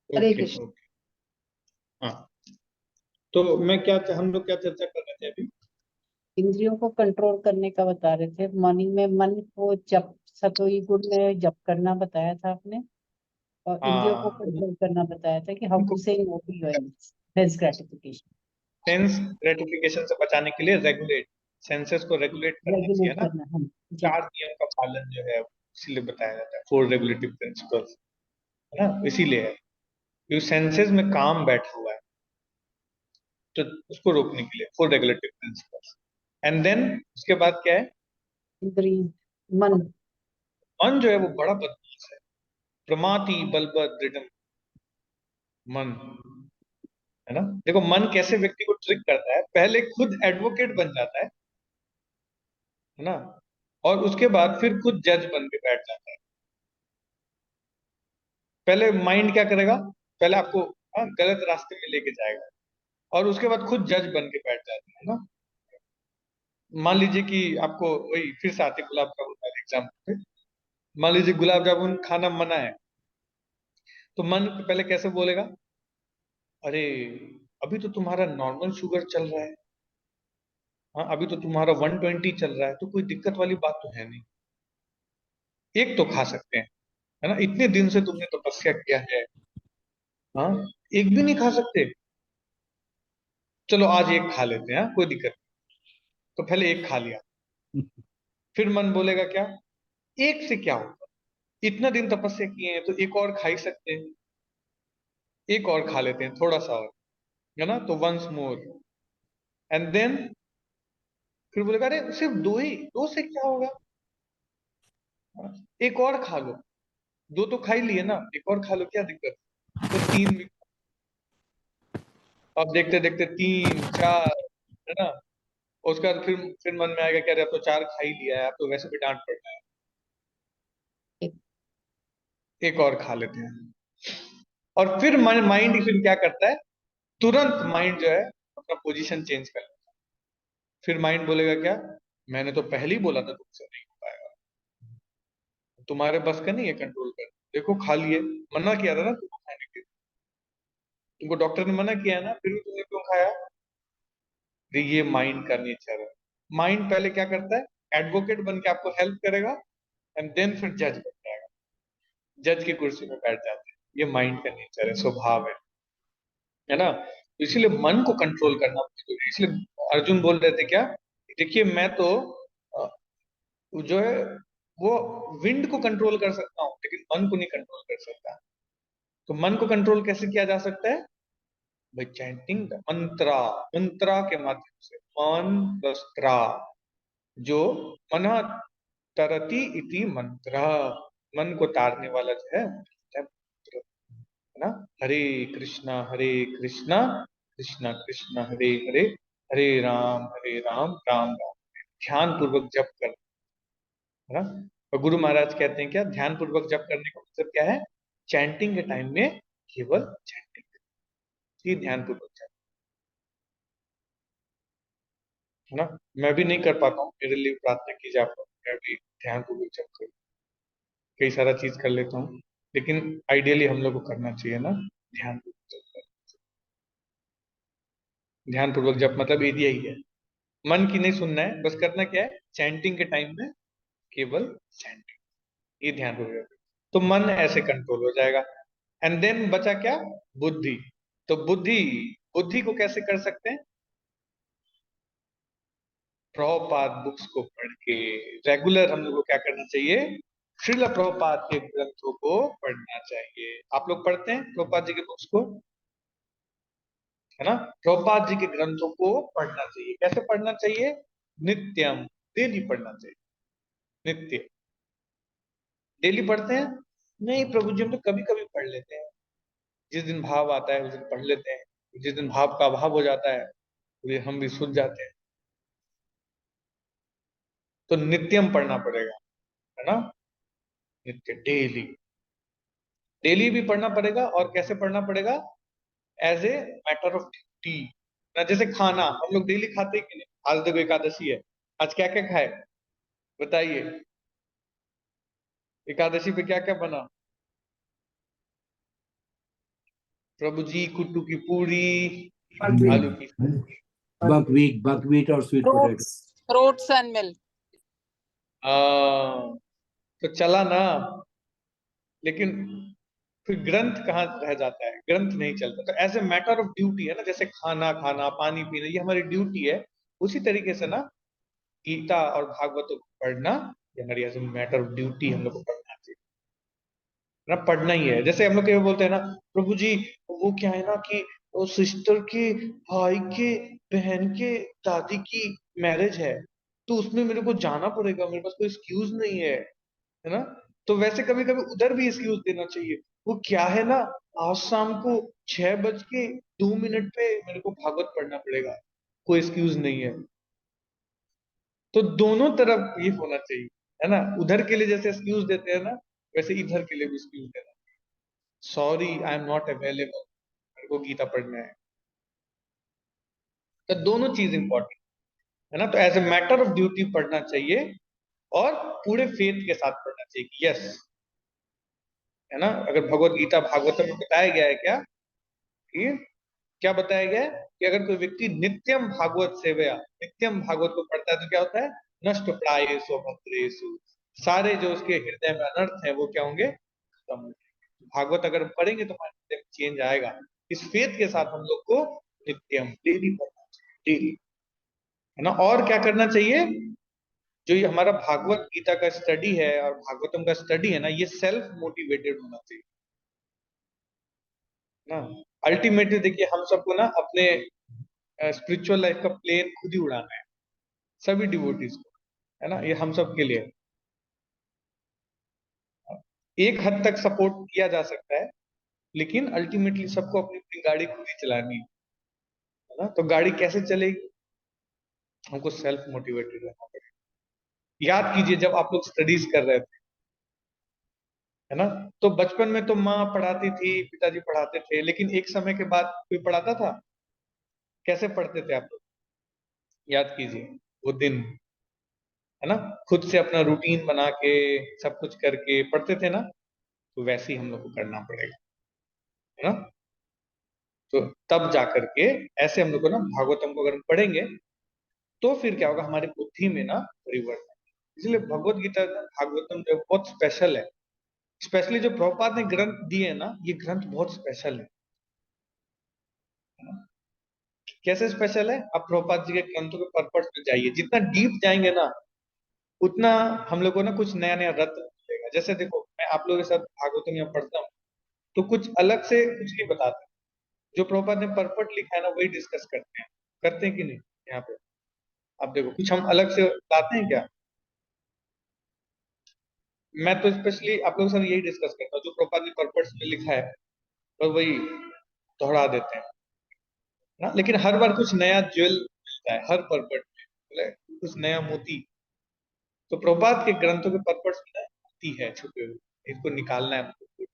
हरे ओके, कृष्ण। ओके। हाँ, तो हम लोग क्या चर्चा कर रहे थे अभी? इंद्रियों को कंट्रोल करने का बता रहे थे। मॉर्निंग में मन को जप, सतोई गुण में जप करना बताया था आपने। और इंद्रियों को हाँ, कंट्रोल करना बताया था कि how to say no to your sense gratification, sense gratification से बचाने के लिए रेगुलेट, सेंसेस को रेगुलेट करना चाहिए रेगुलेट ना। करना। हम जी। 4 नियम का पालन जो है इसीलिए बताया जाता है, 4 रेगुलेटिव प्रिंसिपल्स, है ना, इसीलिए है क्योंकि सेंसेस में काम बैठा हुआ है, तो उसको रोकने के लिए 4 रेगुलेटिव प्रिंसिपल्स। एंड देन उसके बाद क्या है? इंद्रिय, मन। मन जो है वो बड़ा बदमाश है। प्रमाति बलवत् दृढ़ मन, है ना। देखो मन कैसे व्यक्ति को ट्रिक करता है, पहले खुद एडवोकेट बन जाता है ना, और उसके बाद फिर खुद जज बन के बैठ जाता है। पहले माइंड क्या करेगा, पहले आपको गलत रास्ते में लेके जाएगा, और उसके बाद खुद जज बन के बैठ जाता है ना। मान लीजिए कि आपको वही फिर से आते गुलाब जामुन वाले एग्जाम्पल पे, मान लीजिए गुलाब जामुन खाना मना है, तो मन पहले कैसे बोलेगा, अरे अभी तो तुम्हारा नॉर्मल शुगर चल रहा है, हाँ अभी तो तुम्हारा 120 चल रहा है, तो कोई दिक्कत वाली बात तो है नहीं, एक तो खा सकते हैं, है ना, इतने दिन से तुमने तपस्या किया है, हाँ एक भी नहीं खा सकते, चलो आज एक खा लेते हैं, कोई दिक्कत नहीं। तो पहले एक खा लिया, फिर मन बोलेगा क्या, एक से क्या होगा, इतना दिन तपस्या किए हैं तो एक और खा ही सकते हैं, एक और खा लेते हैं थोड़ा सा और, है ना, तो वंस मोर, एंड देन फिर बोलेगा अरे सिर्फ दो ही, दो से क्या होगा, एक और खा लो, दो तो खा ही लिए ना, एक और खा लो क्या दिक्कत, तो तीन भी, अब देखते देखते 3 4, है ना, उसका फिर मन में आएगा कि अरे अब तो 4 खा ही लिया है, अब तो वैसे भी डांट पड़ना है, एक और खा लेते हैं। और फिर माइंड फिर क्या करता है, तुरंत माइंड जो है अपना पोजीशन चेंज कर लेता है, फिर माइंड बोलेगा क्या, मैंने तो पहले ही बोला था तुमसे नहीं हो पाएगा, तुम्हारे बस का नहीं है कंट्रोल कर, देखो खा लिए, मना किया था ना तुमको खाने के, तुमको डॉक्टर ने मना किया है ना, फिर भी तुमने क्यों खाया, तो ये माइंड का नेचर है। माइंड पहले क्या करता है, एडवोकेट बन के आपको हेल्प करेगा, एंड देन फिर जज बन जाएगा, जज की कुर्सी में बैठ जाते हैं, ये माइंड का नेचर है, स्वभाव है ना। तो इसीलिए मन को कंट्रोल करना बहुत जरूरी है। इसलिए अर्जुन बोल रहे थे क्या, देखिए मैं तो अ, जो है वो विंड को कंट्रोल कर सकता हूँ, लेकिन मन को नहीं कंट्रोल कर सकता। तो मन को कंट्रोल कैसे किया जा सकता है, बाय चैंटिंग मंत्रा, मंत्रा के माध्यम से, मन प्लस त्रा, जो मन तरति इति मंत्र, मन को तारने वाला जो है मंत्र, है ना। हरे कृष्णा कृष्णा कृष्णा हरे हरे, हरे राम राम राम, ध्यान पूर्वक जप कर, है ना। और गुरु महाराज कहते हैं क्या, ध्यान पूर्वक जप करने का मतलब क्या है, चैंटिंग के टाइम में केवल चैंटिंग, ये ध्यान पूर्वक जप, है ना। मैं भी नहीं कर पाता हूँ, मेरे लिए प्रार्थना कीजिए आप, मैं भी ध्यान पूर्वक जप करूँ, कई सारा चीज कर लेता हूँ, लेकिन आइडियली हम लोग को करना चाहिए ना ध्यान पूर्वक जप। ध्यान पूर्वक जप मतलब यही है, मन की नहीं सुनना है, बस करना क्या है, चैंटिंग के टाइम में केवल चैंटिंग, ये ध्यान पूर्वक, तो मन ऐसे कंट्रोल हो जाएगा। एंड देन बचा क्या, बुद्धि, तो बुद्धि, बुद्धि को कैसे कर सकते हैं, प्रभुपाद बुक्स को पढ़ के, रेगुलर हम लोग को क्या करना चाहिए, श्रील प्रभुपाद के ग्रंथों को पढ़ना चाहिए। आप लोग पढ़ते हैं प्रभुपाद जी के बुक्स को, है ना, प्रभुपाद जी के ग्रंथों को पढ़ना चाहिए, कैसे पढ़ना चाहिए, नित्यम, डेली पढ़ना चाहिए, नित्य, डेली पढ़ते हैं, नहीं प्रभु जी हम तो कभी कभी पढ़ लेते हैं, जिस दिन भाव आता है उस दिन पढ़ लेते हैं, जिस दिन भाव का अभाव हो जाता है तो ये हम भी सूझ जाते हैं, तो नित्यम पढ़ना पड़ेगा, है ना, नित्य, डेली, डेली भी पढ़ना पड़ेगा, और कैसे पढ़ना पड़ेगा, as a matter of duty ना, जैसे खाना हम लोग डेली खाते हैं कि नहीं, आज देखो एकादशी है, आज क्या क्या खाए बताइए, एकादशी पे क्या क्या बना, प्रभु जी कुट्टू की पूरी, आलू की, बकवीट और sweet potato. Fruits and milk. तो चला ना, लेकिन फिर ग्रंथ कहाँ रह जाता है, ग्रंथ नहीं चलता, तो as a matter of duty है ना, जैसे खाना खाना, पानी पीना, ये हमारी ड्यूटी है, उसी तरीके से ना गीता और भागवत को पढ़ना, ये हमारी as a matter of duty हम लोग को पढ़ना चाहिए ना, पढ़ना ही है। जैसे हम लोग ये बोलते हैं ना, प्रभु जी वो क्या है ना कि वो सिस्टर के भाई के बहन के दादी की मैरिज है, तो उसमें मेरे को जाना पड़ेगा, मेरे पास कोई एक्सक्यूज नहीं है ना, तो वैसे कभी कभी उधर भी एक्सक्यूज देना चाहिए। वो क्या है ना, आज शाम को 6:02 पे मेरे को भागवत पढ़ना पड़ेगा, कोई एक्सक्यूज नहीं है। तो दोनों तरफ ये होना चाहिए, है ना। उधर के लिए जैसे एक्सक्यूज देते हैं ना, वैसे इधर के लिए भी एक्सक्यूज देना। Sorry, I am not available, मेरे को गीता पढ़ना है। तो दोनों चीज इंपॉर्टेंट है ना। तो as a matter of duty पढ़ना चाहिए और पूरे फेथ के साथ पढ़ना चाहिए कि यस, है ना। अगर भगवत गीता भागवतम में बताया गया है कि क्या बताया गया है कि अगर कोई व्यक्ति नित्यम भागवत सेवया, नित्यम भागवत को पढ़ता है तो क्या होता है, नष्ट प्रायेषु भद्रेषु, सारे जो उसके हृदय में अनर्थ है वो क्या होंगे, खत्म होंगे। भागवत अगर हम पढ़ेंगे तो हमारे हृदय में चेंज आएगा। इस फेथ के साथ हम लोग को नित्यम डेली पढ़ना चाहिए, डेली, है ना। और क्या करना चाहिए, जो ये हमारा भागवत गीता का स्टडी है और भागवतम का स्टडी है ना, ये सेल्फ मोटिवेटेड होना चाहिए ना। अल्टीमेटली देखिए, हम सबको ना अपने स्पिरिचुअल लाइफ का प्लेन खुद ही उड़ाना है, सभी डिवोटीज को, है ना। ये हम सब के लिए एक हद तक सपोर्ट किया जा सकता है, लेकिन अल्टीमेटली सबको अपनी अपनी गाड़ी खुद ही चलानी है ना। तो गाड़ी कैसे चलेगी, हमको सेल्फ मोटिवेटेड रहना पड़ेगा। याद कीजिए, जब आप लोग स्टडीज कर रहे थे, है ना, तो बचपन में तो माँ पढ़ाती थी, पिताजी पढ़ाते थे, लेकिन एक समय के बाद कोई पढ़ाता था? कैसे पढ़ते थे आप लोग? याद कीजिए वो दिन, है ना, खुद से अपना रूटीन बना के सब कुछ करके पढ़ते थे ना। तो वैसे ही हम लोग को करना पड़ेगा, है ना। तो तब जाकर के ऐसे हम लोग को ना भागवतम को अगर हम पढ़ेंगे तो फिर क्या होगा, हमारी बुद्धि में ना परिवर्तन। इसलिए भगवत गीता भागवतम जो बहुत स्पेशल है, स्पेशली जो प्रभुपाद ने ग्रंथ दिए है ना, ये ग्रंथ बहुत स्पेशल है ना? कैसे स्पेशल है? आप प्रभुपाद जी के ग्रंथों के पर्पस में जाइए, जितना डीप जाएंगे ना उतना हम लोग को ना कुछ नया नया रत्न मिलेगा। जैसे देखो, मैं आप लोगों के साथ भागवतम में पढ़ता हूँ तो कुछ अलग से कुछ नहीं बताते, जो प्रभुपाद ने पर्पट लिखा है ना वही डिस्कस करते हैं कि नहीं? यहाँ पे आप देखो, कुछ हम अलग से लाते हैं क्या? मैं तो स्पेशली आप लोगों के साथ यही डिस्कस करता हूँ, जो प्रभुपाद ने पर्पट्स में लिखा है और वही दोहरा देते हैं ना। लेकिन हर बार कुछ नया ज्वेल मिलता है हर पर्पट में, कुछ नया मोती। तो प्रभुपाद के ग्रंथों के पर्पट्स में मोती है छुपे हुए, इसको निकालना है हमको।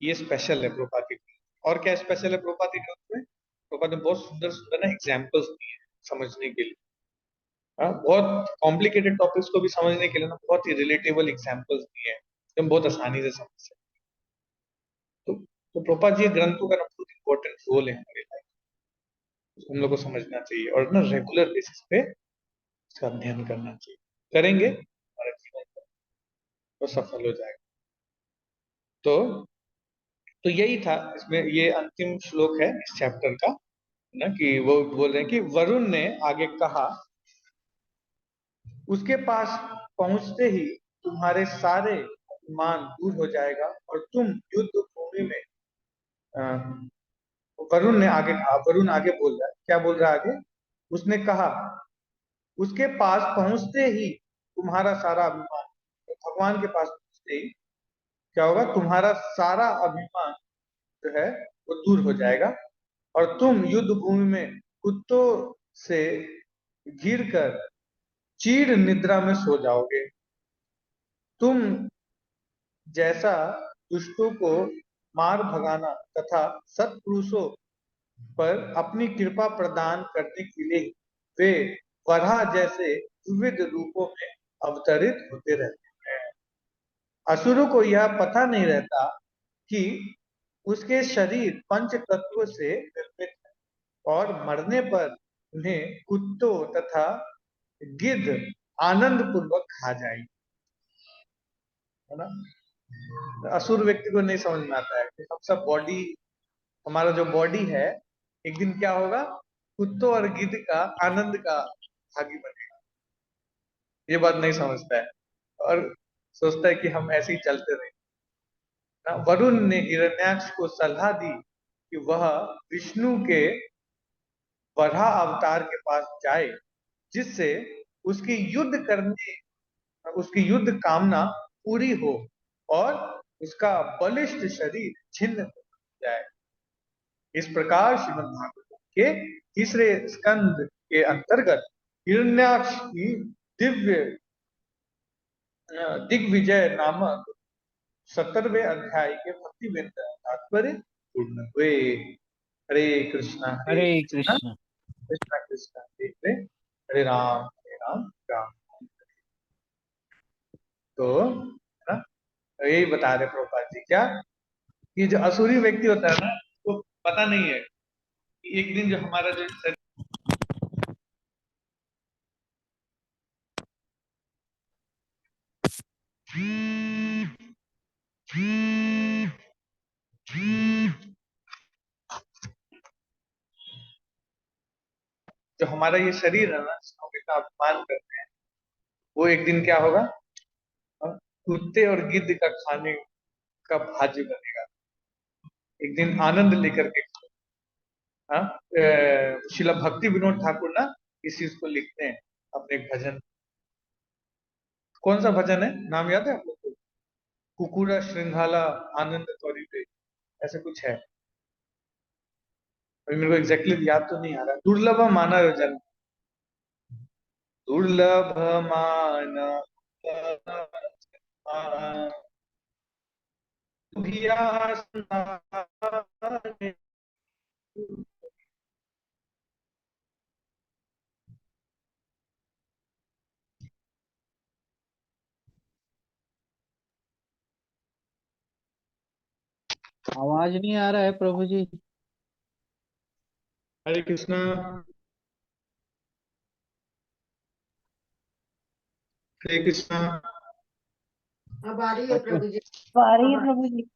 ये स्पेशल है प्रभुपाद के ग्रंथ। और क्या स्पेशल है प्रभुपाद के ग्रंथ में? प्रभुपाद ने बहुत सुंदर सुंदर ना एग्जाम्पल्स दिए हैं समझने के लिए। हाँ, बहुत कॉम्प्लिकेटेड टॉपिक्स को भी समझने के लिए ना बहुत ही रिलेटेबल एग्जाम्पल्स दिए हैं, तो हम बहुत आसानी से समझ सकते हैं। तो प्रभुपाद जी ग्रंथों का ना बहुत इंपॉर्टेंट रोल है हमारे लाइफ, हम लोग को समझना चाहिए और ना रेगुलर बेसिस पे इसका अध्ययन करना चाहिए। करेंगे हमारा जीवन तो सफल हो जाएगा। तो यही था इसमें, ये अंतिम श्लोक है इस चैप्टर का ना, कि वो बोल रहे हैं कि वरुण ने आगे कहा, उसके पास पहुंचते ही तुम्हारे सारे अभिमान दूर हो जाएगा और तुम युद्ध भूमि में वरुण ने आगे कहा, वरुण आगे बोल रहा है, क्या बोल रहा है आगे? उसने कहा उसके पास पहुंचते ही तुम्हारा सारा अभिमान, तो भगवान के पास पहुंचते ही क्या होगा, तुम्हारा सारा अभिमान जो है वो दूर हो जाएगा और तुम युद्ध भूमि में कुत्तों से घिर कर चीड़ निद्रा में सो जाओगे। तुम जैसा दुष्टों को मार भगाना तथा सत्पुरुषों पर अपनी कृपा प्रदान करने के लिए वे वराह जैसे विविध रूपों में अवतरित होते रहते हैं। असुरों को यह पता नहीं रहता कि उसके शरीर पंच तत्व से निर्मित है और मरने पर उन्हें कुत्तों तथा गिद्ध आनंद पूर्वक खा जाएगी, है ना। असुर व्यक्ति को नहीं समझ में आता है कि हम सब बॉडी, हमारा जो बॉडी है एक दिन क्या होगा, कुत्तों और गिद्ध का आनंद का भागी बनेगा। ये बात नहीं समझता है और सोचता है कि हम ऐसे ही चलते रहे। वरुण ने हिरण्याक्ष को सलाह दी कि वह विष्णु के वराह अवतार के पास जाए, जिससे उसकी युद्ध करने उसकी युद्ध कामना पूरी हो और उसका बलिष्ठ शरीर छिन्न हो जाए। इस प्रकार श्रीमद् भागवत के तीसरे स्कंद के अंतर्गत हिरण्याक्ष की दिव्य दिग्विजय नामक 17वें अध्याय के भक्ति विंद तात्पर्य पूर्ण हुए। हरे कृष्णा हरे कृष्णा कृष्ण। कृष्णा कृष्णा हरे हरे, हरे राम राम राम हरे हरे। तो है ना, यही बता रहे प्रभुपाद जी क्या, कि जो असुरी व्यक्ति होता है ना, वो पता नहीं है कि एक दिन जो हमारा जो शरीर जो हमारा ये शरीर है ना, जिसको हम इतना अपमान करते हैं, वो एक दिन क्या होगा, कुत्ते और गिद्ध का खाने का भाजी बनेगा। एक दिन आनंद लेकर के हाँ, शिला भक्ति विनोद ठाकुर ना इस चीज को लिखते हैं अपने एक भजन। कौन सा भजन है, नाम याद है आप लोग को? कुकुरा श्रृंगाला आनंद त्वरित, ऐसे कुछ है, अभी मेरे को एग्जैक्टली याद तो नहीं आ रहा। दुर्लभ मानव जन्म, दुर्लभ मानव आवाज नहीं आ रहा है प्रभु जी। हरे कृष्णा। हरे कृष्णा। अब आ रही है प्रभु जी। आ रही है प्रभु जी।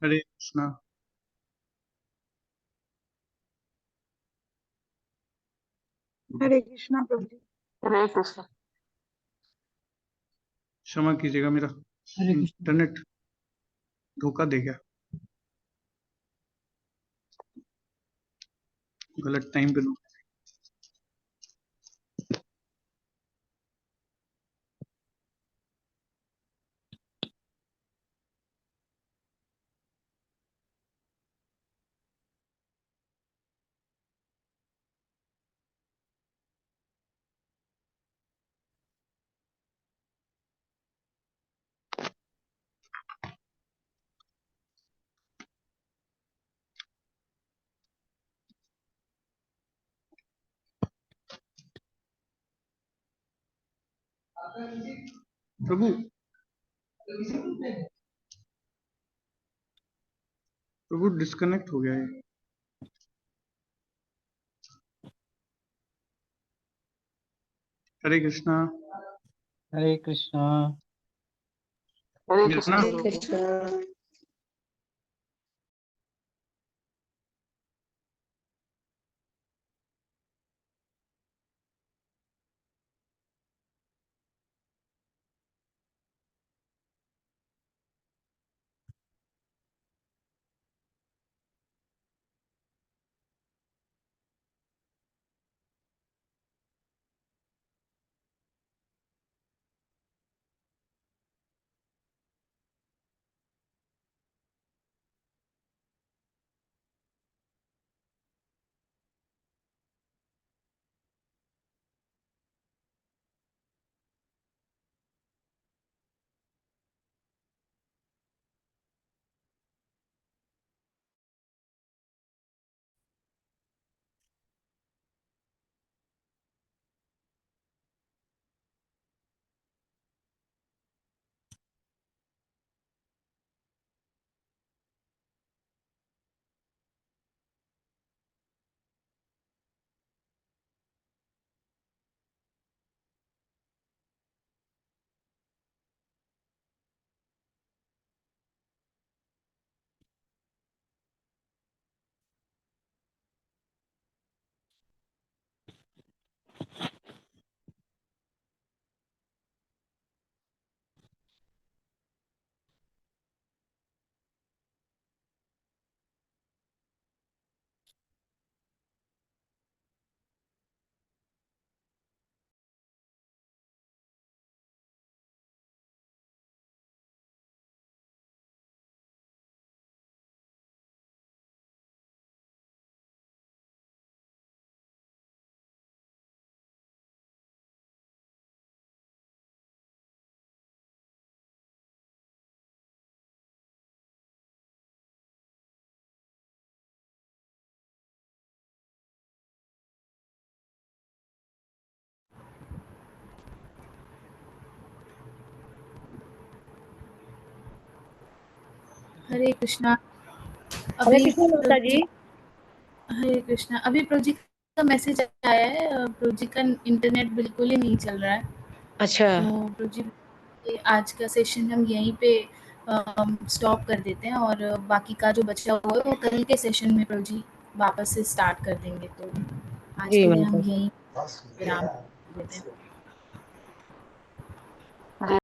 हरे कृष्णा। हरे कृष्णा प्रभु जी। हरे कृष्ण। क्षमा कीजिएगा, मेरा हरे कृष्ण। इंटरनेट धोखा दे गया, गलत टाइम पे दो। प्रभु प्रभु डिस्कनेक्ट हो गया है। हरे कृष्णा। हरे कृष्णा। हरे मेरा कृष्ण ना प्रभु जी। हरे कृष्णा। हरे अभी कृष्णा माता जी। हरे कृष्णा। अभी प्रोजी का मैसेज आया है, प्रोजी का इंटरनेट बिल्कुल ही नहीं चल रहा है। अच्छा। तो प्रोजी आज का सेशन हम यहीं पे स्टॉप कर देते हैं और बाकी का जो बचा हुआ है वो कल के सेशन में प्रोजी वापस से स्टार्ट कर देंगे। तो आज जी के लिए माता हम जी। यहीं विराम देते हैं।